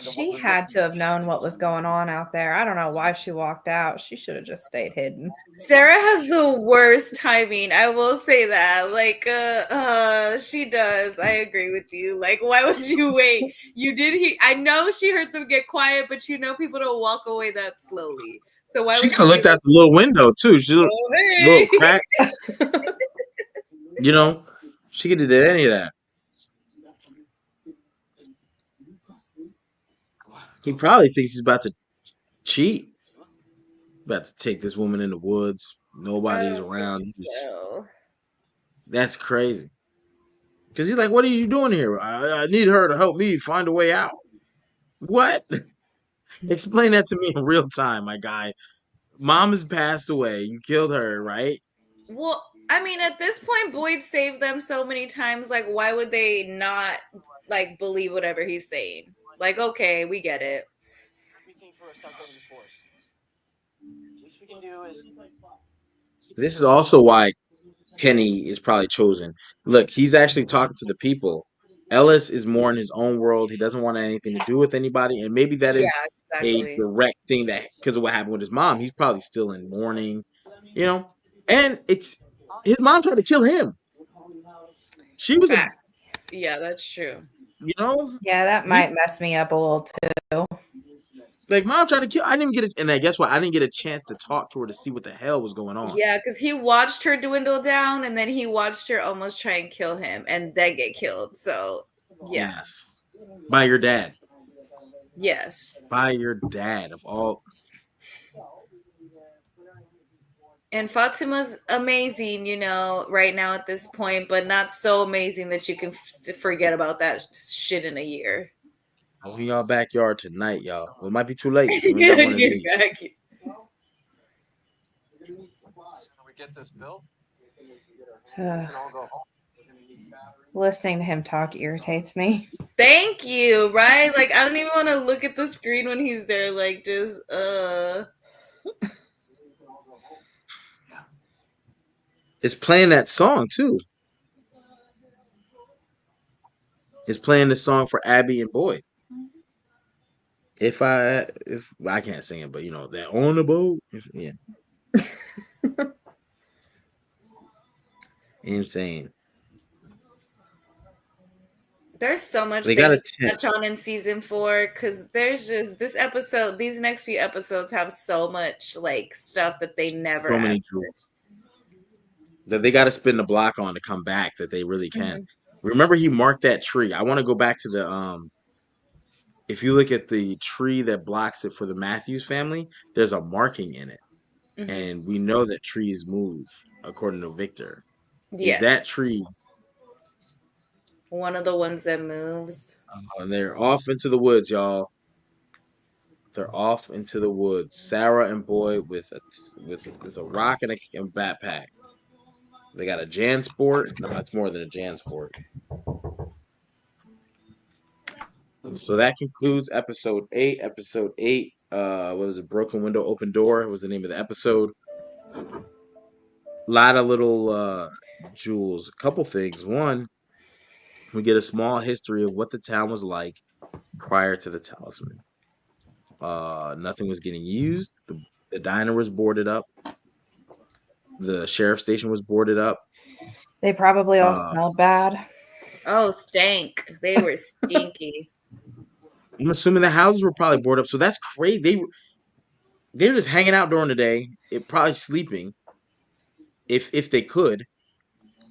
She had to have known what was going on out there. I don't know why she walked out. She should have just stayed hidden. Sarah has the worst timing. I will say that. Like, she does. I agree with you. Like, why would you wait? I know she heard them get quiet, but you know people don't walk away that slowly. So why She would could have you looked out the little window too. She little crack. You know, she could have did any of that. He probably thinks he's about to cheat. About to take this woman in the woods. Nobody's around. That's crazy. Because he's like, what are you doing here? I need her to help me find a way out. What? Explain that to me in real time, my guy. Mom has passed away. You killed her, right? Well, I mean, at this point, Boyd saved them so many times. Like, why would they not like believe whatever he's saying? Like, okay, we get it. Everything for us out there in the forest. Least we can do is. This is also why Kenny is probably chosen. Look, he's actually talking to the people. Ellis is more in his own world. He doesn't want anything to do with anybody. And maybe that is a direct thing that because of what happened with his mom, he's probably still in mourning, you know? And it's his mom tried to kill him. She was yeah, that's true. You know? Yeah, that might mess me up a little too. Like, mom tried to kill. I didn't get it, and I guess what? I didn't get a chance to talk to her to see what the hell was going on. Yeah, because he watched her dwindle down, and then he watched her almost try and kill him, and then get killed. So, yeah. Yes, by your dad. Yes, by your dad of all. And Fatima's amazing, you know, right now at this point, but not so amazing that you can forget about that shit in a year. I'm in y'all backyard tonight, y'all. Well, it might be too late. We get this bill. Listening to him talk irritates me. Thank you, right? Like, I don't even want to look at the screen when he's there, like, just, It's playing that song, too. It's playing the song for Abby and Boyd. If I can't sing it, but you know that on the boat, yeah, insane. There's so much they got to touch on in season 4 because there's just this episode. These next few episodes have so much like stuff that they never. So many that they got to spin the block on to come back. That they really can. Mm-hmm. Remember, he marked that tree. I want to go back to the if you look at the tree that blocks it for the Matthews family, there's a marking in it. Mm-hmm. And we know that trees move, according to Victor. Yes. Is that tree one of the ones that moves? And they're off into the woods, y'all. They're off into the woods. Sarah and Boyd with a rock and a backpack. They got a JanSport. No, it's more than a JanSport. So that concludes episode 8. Episode 8, what was it? Broken Window, Open Door was the name of the episode. A lot of little jewels. A couple things. One, we get a small history of what the town was like prior to the talisman. Nothing was getting used. The diner was boarded up. the sheriff station was boarded up. They probably all Uh, smelled bad. Oh, stank. They were stinky. I'm assuming the houses were probably boarded up. So that's crazy. They were just hanging out during the day, probably sleeping if they could,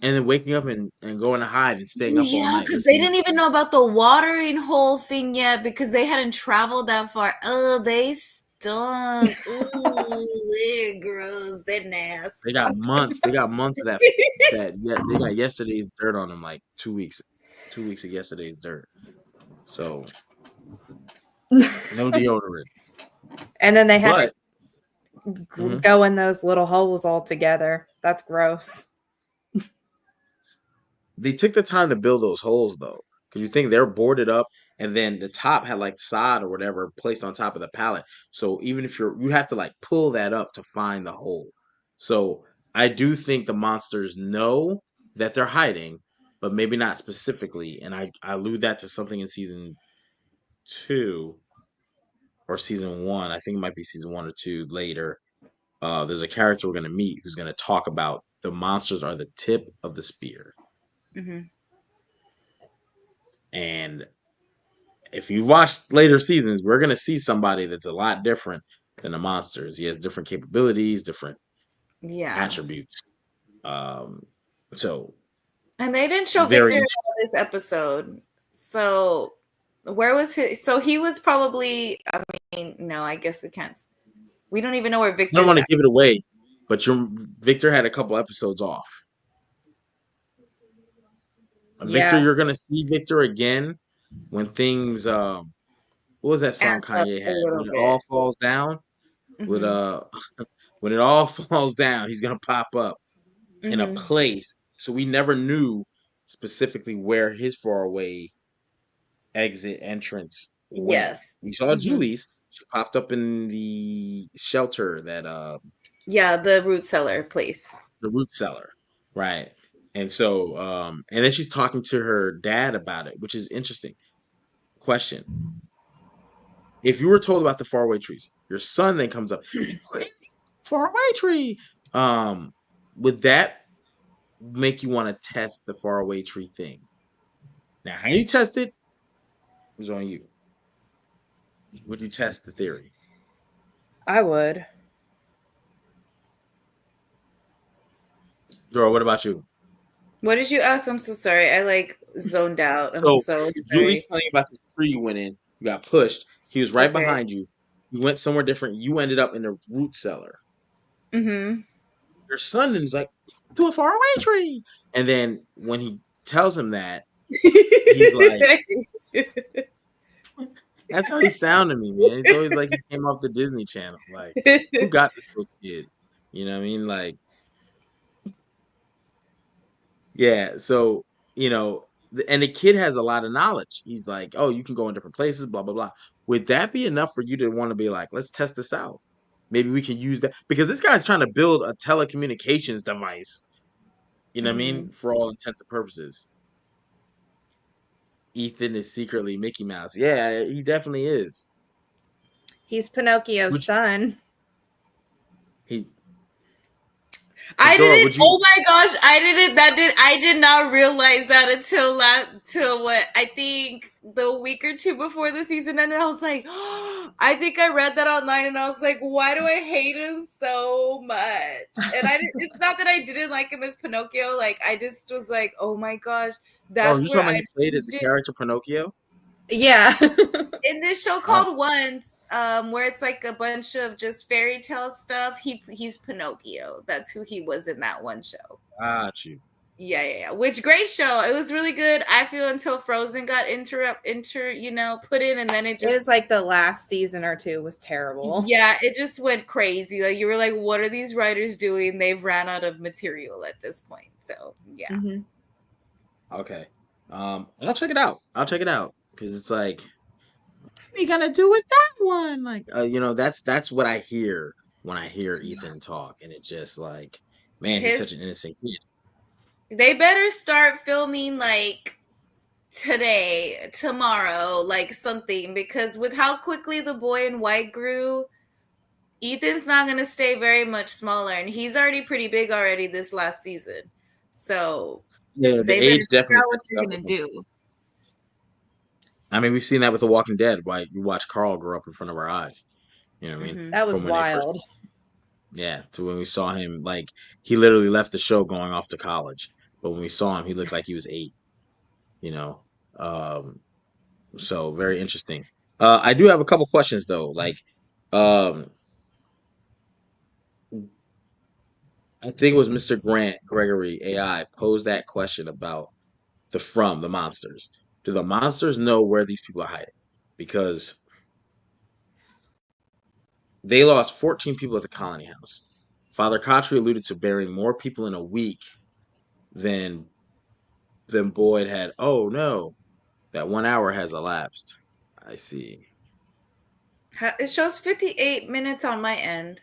and then waking up and going to hide and staying up all Yeah, night because they listening. didn't even know about the watering hole thing yet because they hadn't traveled that far. Oh, they stunk. Ooh, they're gross. They're nasty. They got months. They got months of that. Yeah, they got yesterday's dirt on them, like 2 weeks. 2 weeks of yesterday's dirt. So no deodorant. And then they had But to mhm. go in those little holes all together. That's gross. They took the time to build those holes though, because you think they're boarded up, and then the top had like sod or whatever placed on top of the pallet. So even if you have to like pull that up to find the hole. So I do think the monsters know that they're hiding, but maybe not specifically. And I allude that to something in season 2 or season 1. I think it might be season 1 or 2 later. There's a character we're gonna meet who's gonna talk about the monsters are the tip of the spear. Mm-hmm. And if you watch later seasons, we're gonna see somebody that's a lot different than the monsters. He has different capabilities, different attributes. So And they didn't show very Victor in this episode. So where was he? So he was probably, I mean, no, I guess we can't. We don't even know where I Victor don't want to give it away, but Victor had a couple episodes off. Victor, you're gonna see Victor again when things what was that song Kanye had? When it all falls down? With when it all falls down, he's gonna pop up in a place. So we never knew specifically where his faraway exit entrance went. Yes. We saw Julie's. She popped up in the shelter that yeah, the root cellar place. The root cellar. Right. And so and then she's talking to her dad about it, which is interesting. Question. If you were told about the faraway trees, your son then comes up, faraway tree. Would that make you want to test the faraway tree thing? Now, how you test it is on you. Would you test the theory? I would. Dora, what about you? What did you ask? I'm so sorry. I like zoned out. I'm so sorry. Julie's telling you about this tree you went in. You got pushed. He was right behind you. You went somewhere different. You ended up in the root cellar. Mm-hmm. Your son is like, to a faraway tree. And then when he tells him that, he's like, that's how he sounded to me, man. He's always like he came off the Disney Channel. Like, who got this little kid? You know what I mean? Like, yeah. So, you know, and the kid has a lot of knowledge. He's like, oh, you can go in different places, blah, blah, blah. Would that be enough for you to want to be like, let's test this out? Maybe we can use that because this guy's trying to build a telecommunications device. You know what I mean? For all intents and purposes. Ethan is secretly Mickey Mouse. Yeah, he definitely is. He's Pinocchio's son. I didn't. Oh my gosh, I did not realize that until I think the week or two before the season ended. I was like, oh, I think I read that online, and I was like, why do I hate him so much? And it's not that I didn't like him as Pinocchio. Like I just was like, oh my gosh, that's you where talking about he played as a character Pinocchio. Yeah. In this show called Once, where it's like a bunch of just fairy tale stuff, he's Pinocchio. That's who he was in that one show. Got you. Yeah. Which great show. It was really good. I feel until Frozen got put in, and then it was like the last season or two was terrible. Yeah, it just went crazy. Like you were like, what are these writers doing? They've ran out of material at this point. So yeah. Mm-hmm. Okay. I'll check it out. Because it's like, what are we gonna do with that one? Like, that's what I hear when I hear Ethan talk, and it's just like, man, he's such an innocent kid. They better start filming like today, tomorrow, like something, because with how quickly The Boy in White grew, Ethan's not going to stay very much smaller, and he's already pretty big already this last season. So Yeah, the they better age figure definitely out what catches they're up going with to him. do. I mean, we've seen that with The Walking Dead. Right? You watch Carl grow up in front of our eyes. You know what I mean? That was From when they first, wild. yeah, to when we saw him. Like he literally left the show going off to college, but when we saw him, he looked like he was 8. You know, so very interesting. I do have a couple questions though. Like, um, I think it was Mr. Grant Gregory AI posed that question about the monsters. Do the monsters know where these people are hiding? Because they lost 14 people at the Colony House. Father Kotri alluded to burying more people in a week than Boyd had. Oh no, that 1 hour has elapsed. I see. It shows 58 minutes on my end.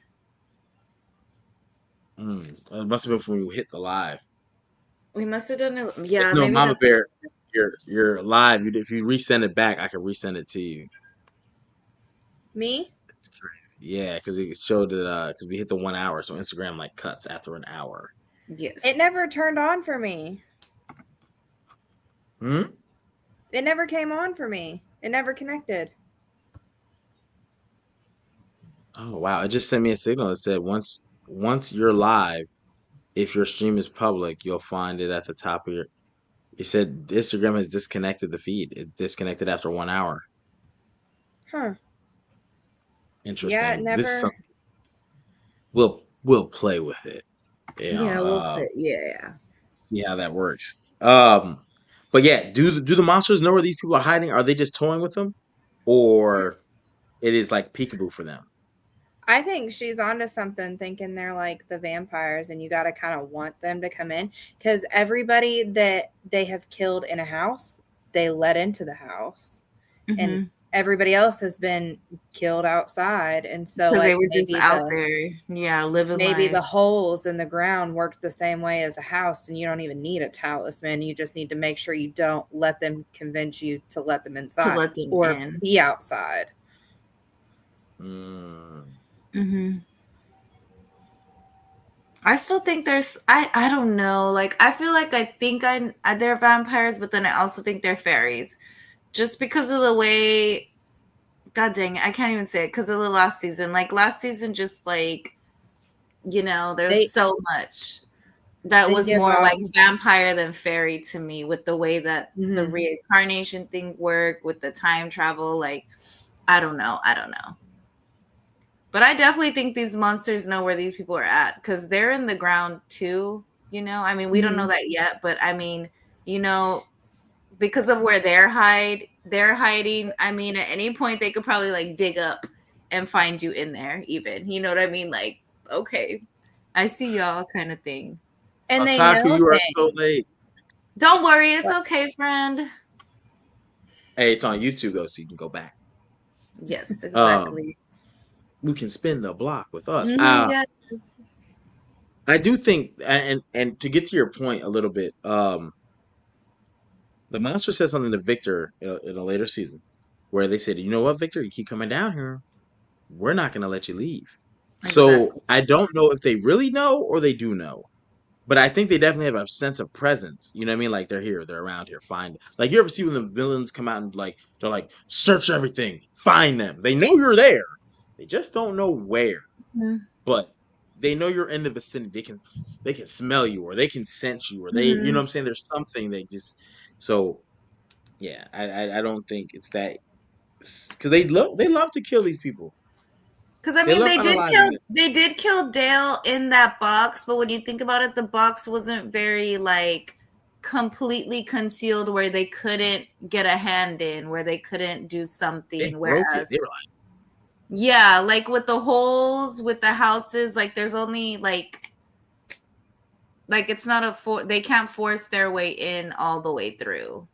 It must have been when we hit the live. We must have done it. Yeah, No, maybe Mama that's Bear, you're live. If you resend it back, I can resend it to you. Me? It's crazy. Yeah, because it showed that because we hit the 1 hour, so Instagram like cuts after an hour. Yes. It never turned on for me. It never came on for me. It never connected. Oh wow! It just sent me a signal that said once you're live, if your stream is public, you'll find it at the top of your. It said Instagram has disconnected the feed. It disconnected after 1 hour. Huh. Interesting. Yeah, it never. We'll play with it. Yeah, yeah. See how that works. But yeah, do the monsters know where these people are hiding? Are they just toying with them, or it is like peekaboo for them? I think she's onto something, thinking they're like the vampires, and you got to kind of want them to come in because everybody that they have killed in a house, they let into the house, and everybody else has been killed outside, and so Because like they were just maybe out there, yeah, living maybe life. the holes in the ground work the same way as a house, and you don't even need a talisman. You just need to make sure you don't let them convince you to let them inside let them or in. be outside. I still think there's I don't know, like I feel like I think they're vampires, but then I also think they're fairies, just because of the way. God dang it, I can't even say it because of the last season. Like last season, just like there's so much that was more like vampire than fairy to me, with the way that the reincarnation thing worked, with the time travel. Like I don't know. But I definitely think these monsters know where these people are at because they're in the ground too. I mean, we don't know that yet, but I mean, because of where they're hiding. I mean, at any point they could probably like dig up and find you in there. Even, you know what I mean? Like, okay, I see y'all, kind of thing. And they Otaku, know you are things. so late. Don't worry, it's okay, friend. Hey, it's on YouTube though, so you can go back. Yes, exactly. We can spin the block with us. Yes. I do think, and to get to your point a little bit, the monster said something to Victor in a later season, where they said, "You know what, Victor, you keep coming down here, we're not going to let you leave." Exactly. So I don't know if they really know or they do know, but I think they definitely have a sense of presence. You know what I mean? Like they're here, they're around here. Find, like, you ever see when the villains come out and like they're like, search everything, find them. They know you're there, they just don't know where. But they know you're in the vicinity. They can smell you, or they can sense you, or they, you know what I'm saying? There's something they just. So yeah, I don't think it's that, because they love to kill these people. Because I mean, they did kill Dale in that box, but when you think about it, the box wasn't very like completely concealed where they couldn't get a hand in, where they couldn't do something. They broke it. They were like, yeah, like with the holes with the houses, like there's only like it's not they can't force their way in all the way through.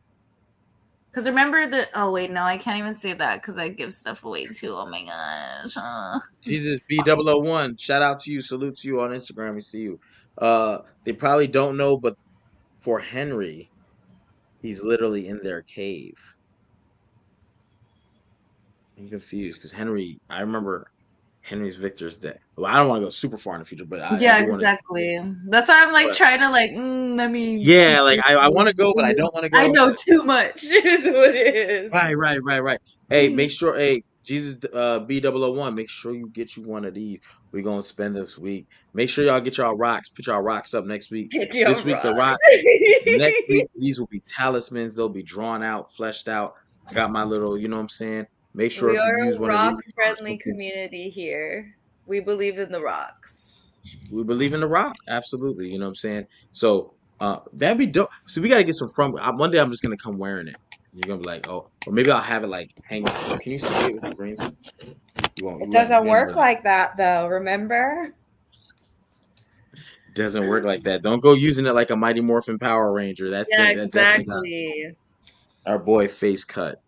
Because remember oh wait, no, I can't even say that because I give stuff away too. Oh my gosh. Jesus B001. Shout out to you. Salute to you on Instagram. We see you. They probably don't know, but for Henry, he's literally in their cave. I'm confused because Henry, I remember Henry's Victor's dead. Well, I don't want to go super far in the future, but I Yeah, do want to. exactly. That's why I'm like But trying to like let me yeah, keep like I want to go, but I this. don't want to I go. know But too much is what it is. right. Hey, make sure. Hey, Jesus, B001. Make sure you get you one of these. We're gonna spend this week. Make sure y'all get y'all rocks. Put y'all rocks up next week. Get your This week the rocks. rocks. Next week these will be talismans. They'll be drawn out, fleshed out. I got my little. You know what I'm saying. Make sure We if you are use a one of rock these or friendly something. community here. We believe in the rocks. We believe in the rock. Absolutely. You know what I'm saying? So that'd be dope. So we gotta get some from one day I'm just gonna come wearing it. You're gonna be like, oh, or maybe I'll have it like hanging. Can you see it with the green screen? You won't. It You won't. doesn't You ain't work really- like that though, remember? Doesn't work like that. Don't go using it like a Mighty Morphin Power Ranger. That Yeah, thing that definitely got exactly. our boy face cut.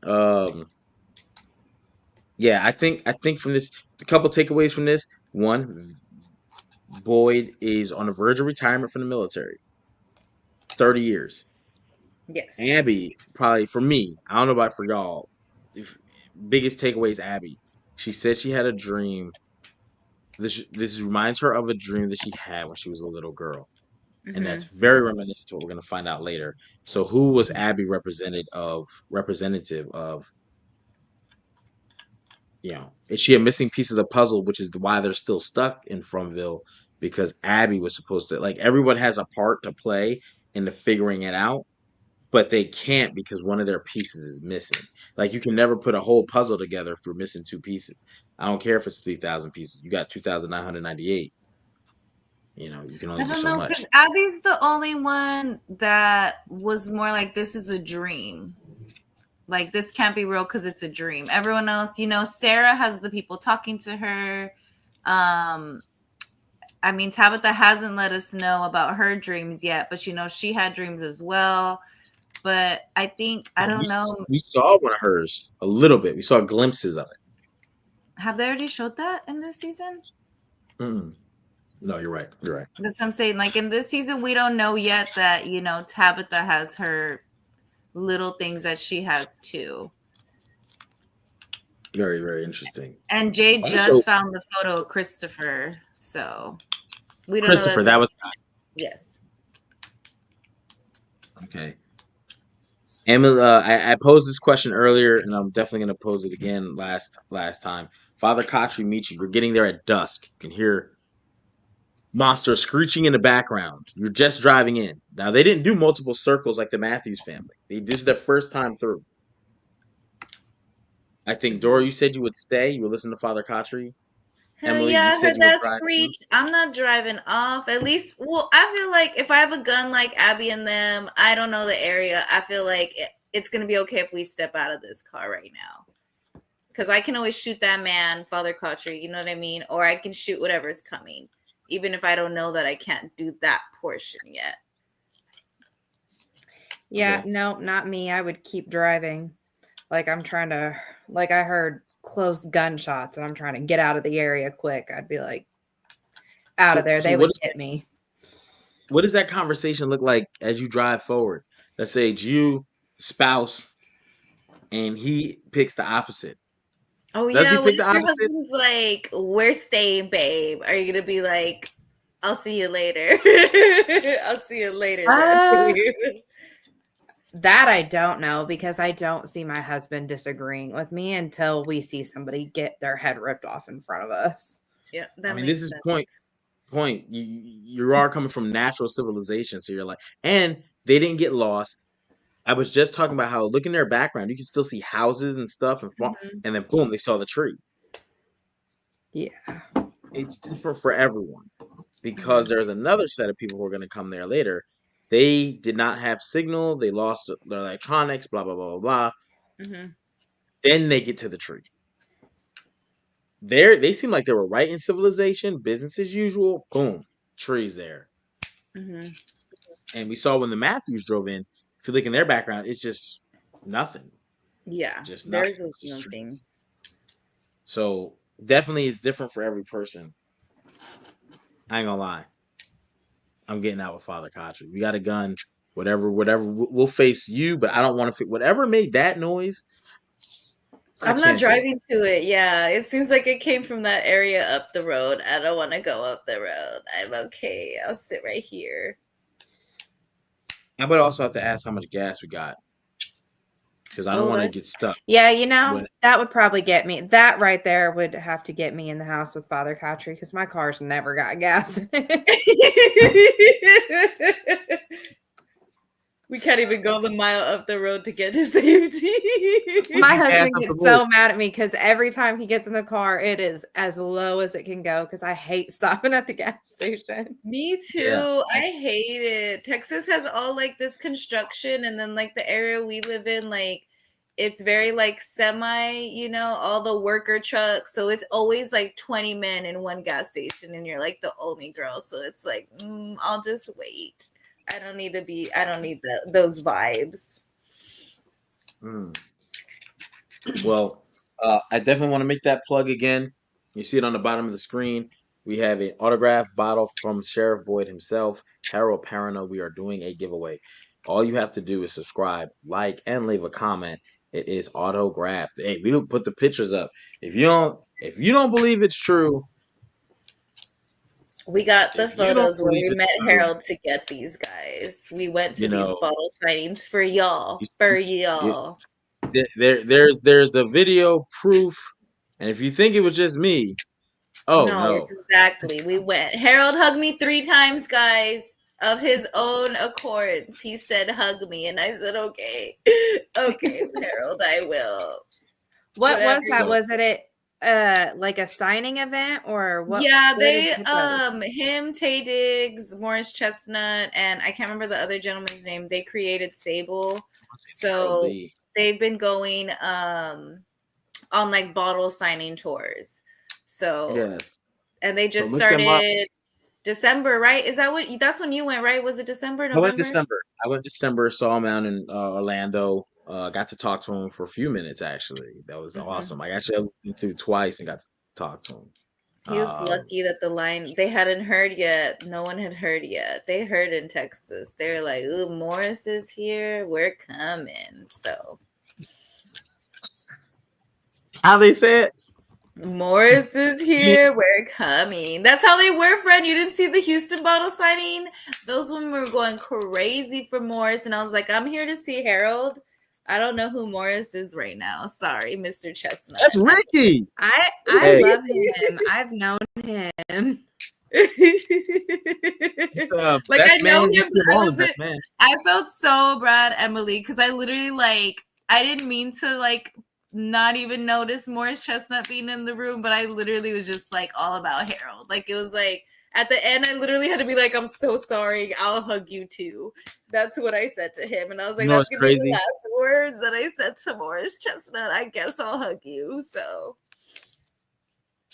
Yeah, I think from this, a couple takeaways from this. One, Boyd is on the verge of retirement from the military. 30 years. Yes. Abby, probably for me, I don't know about for y'all. Biggest takeaway is Abby. She said she had a dream. This reminds her of a dream that she had when she was a little girl. And that's very reminiscent to what we're going to find out later. So who was Abby representative of? You know, is she a missing piece of the puzzle, which is why they're still stuck in Fromville, because Abby was supposed to, like, everyone has a part to play in the figuring it out, but they can't because one of their pieces is missing. Like, you can never put a whole puzzle together if you're missing two pieces. I don't care if it's 3,000 pieces. You got 2,998. You know, you can only I do don't so know, much. because Abby's the only one that was more like, this is a dream. Like, this can't be real because it's a dream. Everyone else, you know, Sarah has the people talking to her. I mean, Tabitha hasn't let us know about her dreams yet, but you know, she had dreams as well. But I think, I don't know. We saw one of hers a little bit. We saw glimpses of it. Have they already showed that in this season? Mm. No, you're right. You're right. That's what I'm saying. Like, in this season, we don't know yet that, you know, Tabitha has her little things that she has too. Very, very interesting. And Jay Also, just found the photo of Christopher, so we don't Christopher, know. that was Yes. okay. Emily, I posed this question earlier, and I'm definitely going to pose it again last time. Father Khatri meets you. You're getting there at dusk. You can hear monsters screeching in the background. You're just driving in. Now, they didn't do multiple circles like the Matthews family. This is their first time through. I think, Dora, you said you would stay. You would listen to Father Khatri. Hell Emily, yeah, you I said heard you would that drive. screech. I'm not driving off. At least, well, I feel like if I have a gun like Abby and them, I don't know the area. I feel like it's going to be okay if we step out of this car right now. Because I can always shoot that man, Father Khatri, you know what I mean? Or I can shoot whatever's coming, even if I don't know that I can't do that portion yet. Yeah, Okay. no, not me. I would keep driving. Like I'm trying to, like I heard close gunshots and I'm trying to get out of the area quick. I'd be like, out of there. So They what would get me. what does that conversation look like as you drive forward? Let's say it's you, spouse, and he picks the opposite. Oh, Does yeah. he What pick if the your opposite? husband's like, we're staying, babe? Are you going to be like, I'll see you later? I'll see you later. Then. That I don't know because I don't see my husband disagreeing with me until we see somebody get their head ripped off in front of us. Yeah, I that mean, makes this is sense. point. You are coming from natural civilization, so you're like, and they didn't get lost. I was just talking about how look in their background, you can still see houses and stuff, and then boom, they saw the tree. Yeah. It's different for everyone because there's another set of people who are going to come there later. They did not have signal. They lost their electronics. Blah blah blah blah blah. Then they get to the tree. They seem like they were right in civilization, business as usual. Boom, trees there. And we saw when the Matthews drove in. If you look in their background, it's just nothing. Yeah, Just there's nothing. Just nothing. trees. So definitely it's different for every person. I ain't gonna lie. I'm getting out with Father Khatri. We got a gun. Whatever. We'll face you, but I don't want to. Whatever made that noise, I'm not driving to it. Yeah, it seems like it came from that area up the road. I don't want to go up the road. I'm okay. I'll sit right here. I would also have to ask how much gas we got because I don't want to get stuck. Yeah, you know, that would probably get me. That right there would have to get me in the house with Father Kotri because my car's never got gas. We can't even go the mile up the road to get to safety. My husband gets so mad at me because every time he gets in the car, it is as low as it can go because I hate stopping at the gas station. Me too. Yeah. I hate it. Texas has all like this construction, and then like the area we live in, like it's very like semi, you know, all the worker trucks. So it's always like 20 men in one gas station, and you're like the only girl. So it's like, I'll just wait. I don't need those vibes. Well, I definitely want to make that plug again. You see it on the bottom of the screen. We have an autographed bottle from Sheriff Boyd himself, Harold Perrina. We are doing a giveaway. All you have to do is subscribe, like, and leave a comment. It is autographed. Hey, we will put the pictures up. If you don't believe it's true, we got the photos where we met Harold to get these guys. We went to these bottle signings for y'all. There's the video proof, and if you think it was just me, no. Exactly. We went. Harold hugged me 3 times, guys, of his own accord. He said, "Hug me," and I said, "Okay, okay, Harold, I will." What was that? Was it like a signing event or what? Yeah, they him, Taye Diggs, Morris Chestnut, and I can't remember the other gentleman's name. They created Sable. So they've been going on like bottle signing tours. So yes. And they just started December, right? That's when you went, right? Was it December, November? I went December, saw him out in Orlando. Got to talk to him for a few minutes, actually. That was awesome. I actually went through twice and got to talk to him. He was lucky that the line, they hadn't heard yet. No one had heard yet. They heard in Texas. They were like, ooh, Morris is here. We're coming. So. How they say it? Morris is here. We're coming. That's how they were, friend. You didn't see the Houston bottle signing? Those women were going crazy for Morris. And I was like, I'm here to see Harold. I don't know who Morris is right now. Sorry, Mr. Chestnut. That's Ricky. I love him. I've known him. Like I know him. I felt so bad, Emily, because I literally I didn't mean to not even notice Morris Chestnut being in the room, but I literally was just all about Harold. It was at the end, I literally had to be like, I'm so sorry. I'll hug you too. That's what I said to him. And I was like, that's going to be the last words that I said to Morris Chestnut. I guess I'll hug you. So.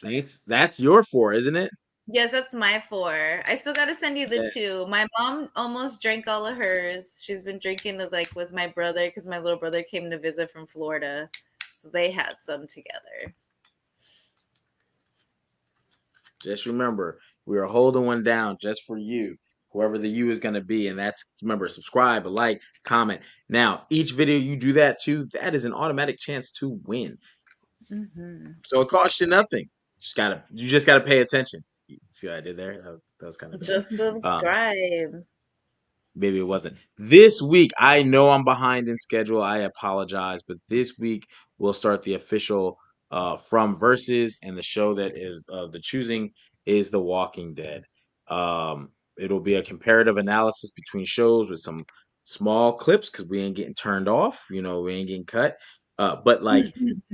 Thanks. That's your 4, isn't it? Yes, that's my 4. I still got to send you the 2. My mom almost drank all of hers. She's been drinking with my brother because my little brother came to visit from Florida. So they had some together. Just remember, we are holding one down just for you, whoever the you is going to be. And that's, remember, subscribe, like, comment. Now, each video you do that to, that is an automatic chance to win. Mm-hmm. So it costs you nothing. You just gotta pay attention. See what I did there? That was kind of just subscribe. Maybe it wasn't. This week, I know I'm behind in schedule. I apologize, but this week we'll start the official From Versus, and the show that is the choosing is The Walking Dead. It'll be a comparative analysis between shows with some small clips because we ain't getting turned off. We ain't getting cut. But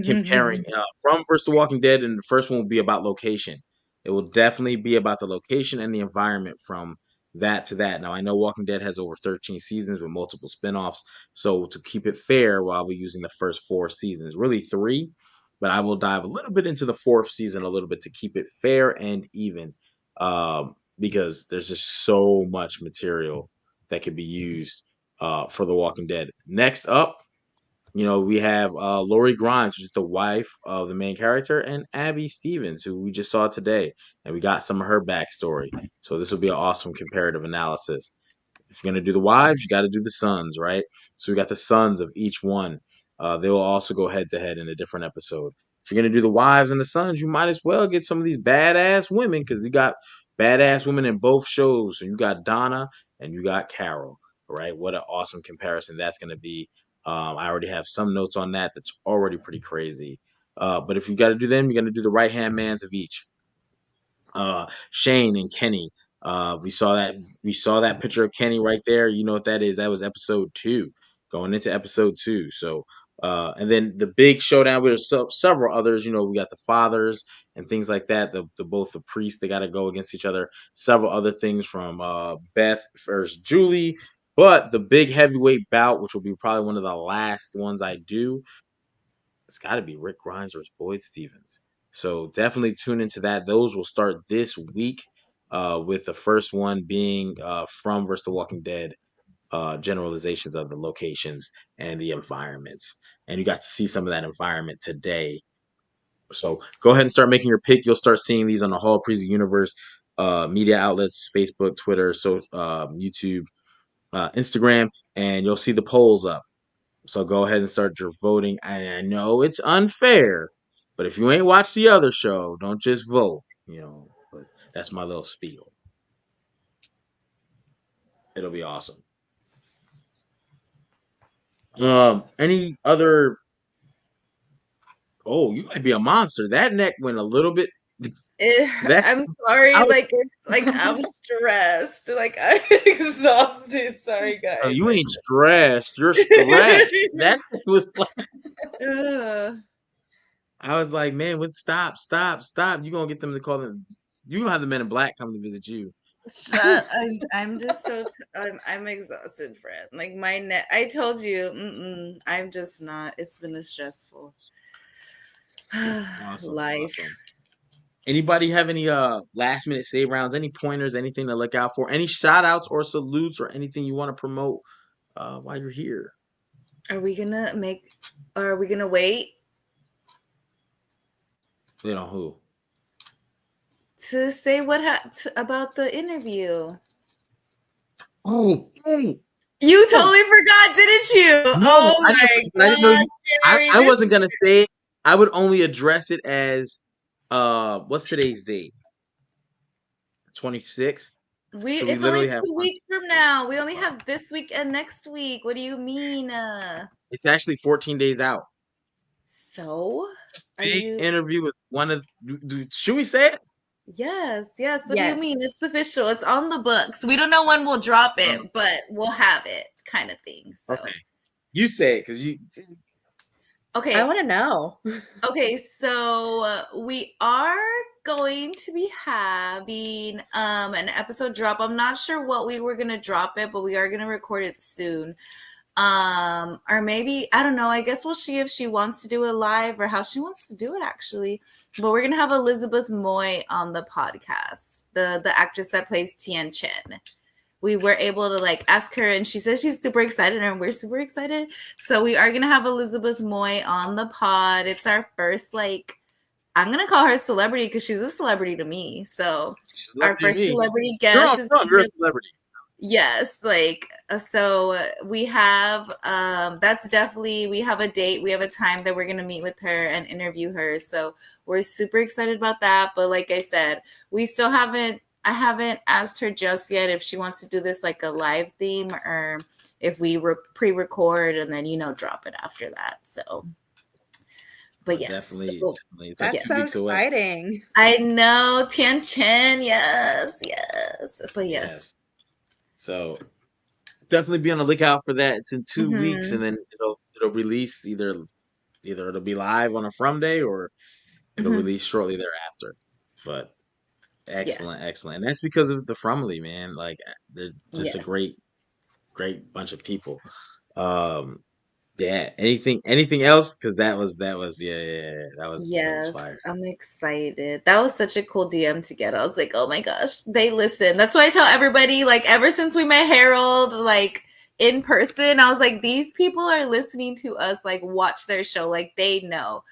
comparing From versus The Walking Dead, and the first one will be about location. It will definitely be about the location and the environment from that to that. Now, I know Walking Dead has over 13 seasons with multiple spinoffs. So to keep it fair, while we're using the first 4 seasons, really 3, but I will dive a little bit into the 4th season a little bit to keep it fair and even, because there's just so much material that could be used for The Walking Dead. Next up, we have Lori Grimes, which is the wife of the main character, and Abby Stevens, who we just saw today. And we got some of her backstory. So this will be an awesome comparative analysis. If you're going to do the wives, you got to do the sons, right? So we got the sons of each one. They will also go head to head in a different episode. If you're gonna do the wives and the sons, you might as well get some of these badass women because you got badass women in both shows. So you got Donna and you got Carol. Right? What an awesome comparison that's gonna be. I already have some notes on that. That's already pretty crazy. But if you got to do them, you're gonna do the right hand mans of each. Shane and Kenny. We saw that picture of Kenny right there. You know what that is? That was episode 2, going into episode 2. So, and then the big showdown with several others. You know, we got the fathers and things like that. The both the priests, they got to go against each other. Several other things from Beth versus Julie. But the big heavyweight bout, which will be probably one of the last ones I do, it's got to be Rick Grimes versus Boyd Stevens. So definitely tune into that. Those will start this week, with the first one being From versus The Walking Dead, generalizations of the locations and the environments. And you got to see some of that environment today. So go ahead and start making your pick. You'll start seeing these on the Hall Preezy Universe media outlets, Facebook, Twitter, so YouTube, Instagram, and you'll see the polls up. So go ahead and start your voting. I know it's unfair, but if you ain't watched the other show, don't just vote. You know, but that's my little spiel. It'll be awesome. Any other? Oh, you might be a monster. That neck went a little bit. I'm sorry. I'm stressed. Like, I'm exhausted. Sorry, guys. Oh, you ain't stressed. You're stressed. That was like. I was like, man, stop. You're going to get them to call them. You don't have the Men in Black come to visit you. I'm just so I'm exhausted, friend. Like my neck. I told you, I'm just not. It's been a stressful life. Awesome. Anybody have any last minute save rounds? Any pointers? Anything to look out for? Any shout outs or salutes or anything you want to promote while you're here? Are we gonna wait? You know who? To say about the interview. Oh, hey. You totally forgot, didn't you? No, my God, I wasn't gonna say it. I would only address it as what's today's date? 26th. It's only 2 weeks from now. We only have this week and next week. What do you mean? It's actually 14 days out. So, big interview with one of. Should we say it? Yes. What do you mean? It's official. It's on the books. We don't know when we'll drop it, but we'll have it, kind of thing. So. Okay, you say it because you. Okay, I want to know. Okay, so we are going to be having an episode drop. I'm not sure what we were gonna drop it, but we are gonna record it soon. Or maybe, I don't know, I guess we'll see if she wants to do it live or how she wants to do it actually. But we're gonna have Elizabeth Moy on the podcast, the actress that plays Tien Chen. We were able to ask her, and she says she's super excited, and we're super excited. So we are gonna have Elizabeth Moy on the pod. It's our first I'm gonna call her celebrity because she's a celebrity to me. So our first celebrity guest is you're a celebrity. Yes, so we have that's definitely, we have a date, we have a time that we're gonna meet with her and interview her. So we're super excited about that. But like I said, I haven't asked her just yet if she wants to do this like a live theme or if we pre-record and then drop it after that. So but yes, definitely. That sounds exciting. I know, Tien Chen, yes. But yes. So definitely be on the lookout for that. It's in 2 weeks, and then it'll release either it'll be live on a From Day or it'll release shortly thereafter. But excellent. And that's because of the Frumly, man. They're just a great bunch of people. Yeah. Anything else? Because that was fire. I'm excited. That was such a cool DM to get. I was like, oh my gosh, they listen. That's why I tell everybody, ever since we met Harold, in person, I was like, these people are listening to us, watch their show, they know.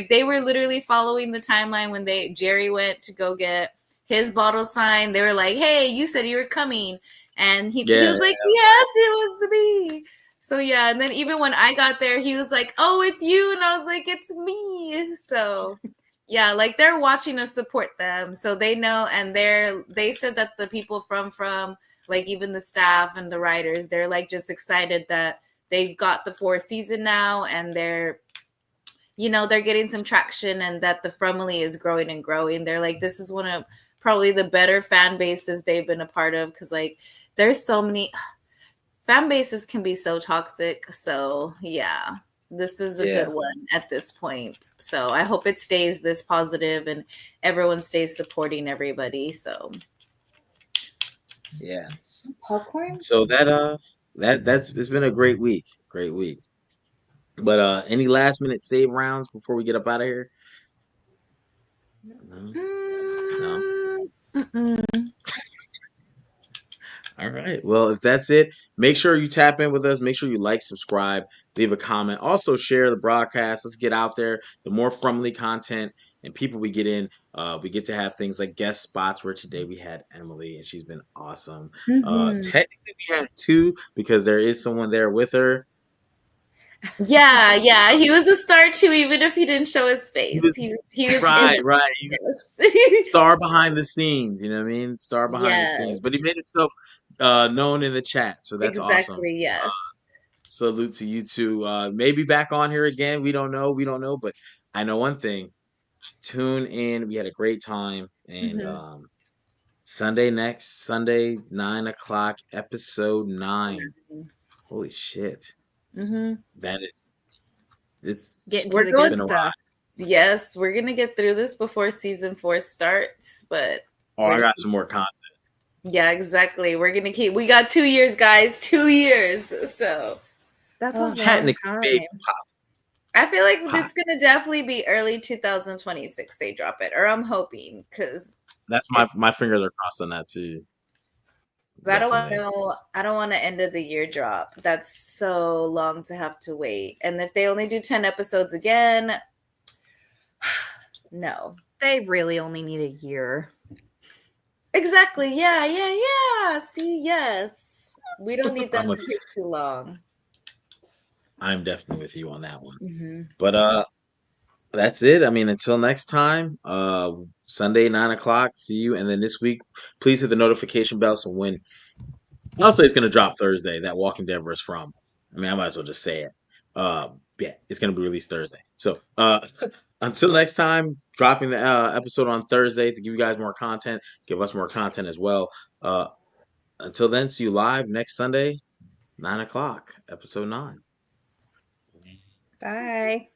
They were literally following the timeline when Jerry went to go get his bottle signed. They were like, hey, you said you were coming. And he was like, yes, it was me. So yeah, and then even when I got there, he was like, "Oh, it's you," and I was like, "It's me." So yeah, like they're watching us support them, so they know, and they said that the people from like even the staff and the writers, they're like just excited that they've got the 4th season now, and they're they're getting some traction, and that the Frumily is growing and growing. They're like, this is one of probably the better fan bases they've been a part of, because like there's so many fan bases can be so toxic. So yeah, this is a Yeah. good one at this point. So I hope it stays this positive and everyone stays supporting everybody. So Yeah. Popcorn? So that's it's been a great week. Great week. But any last minute save rounds before we get up out of here? No. No. mm-mm. All right. Well, if that's it, make sure you tap in with us. Make sure you like, subscribe, leave a comment. Also, share the broadcast. Let's get out there. The more Frumly content and people we get in, we get to have things like guest spots. Where today we had Emily, and she's been awesome. Mhm. Technically, we had 2 because there is someone there with her. Yeah, he was a star too, even if he didn't show his face. He was Right, in right. it. Star behind the scenes. You know what I mean? Star behind the Yes, scenes. But he made himself known in the chat, so that's awesome. exactly. Yes. Salute to you two. Maybe back on here again. We don't know. We don't know. But I know one thing. Tune in. We had a great time. And Mhm. next Sunday, 9 o'clock, episode 9. Holy shit. Mhm. That is it's Getting We're to the going good been a stuff. Yes, we're gonna get through this before season 4 starts, but Oh, we're I got just some more content. yeah, exactly. We're gonna keep. We got 2 years, guys. 2 years. So That's a Oh. long Technically time. maybe possible. I feel like it's gonna definitely be early 2026. They drop it, or I'm hoping, because That's my fingers are crossed on that too. I don't want Definitely. to. I don't want to end of the year drop. That's so long to have to wait. And if they only do 10 episodes again, no. They really only need a year. Exactly. Yeah. See, yes. We don't need them to take too long. I'm definitely with you on that one. Mm-hmm. But that's it. I mean, until next time, Sunday 9 o'clock. See you. And then this week, please hit the notification bell so when I'll say it's gonna drop Thursday. That Walking Dead verse from. I mean, I might as well just say it. Yeah, it's gonna be released Thursday. So until next time, dropping the episode on Thursday to give you guys more content, give us more content as well. Until then, see you live next Sunday, 9 o'clock, episode 9. Bye.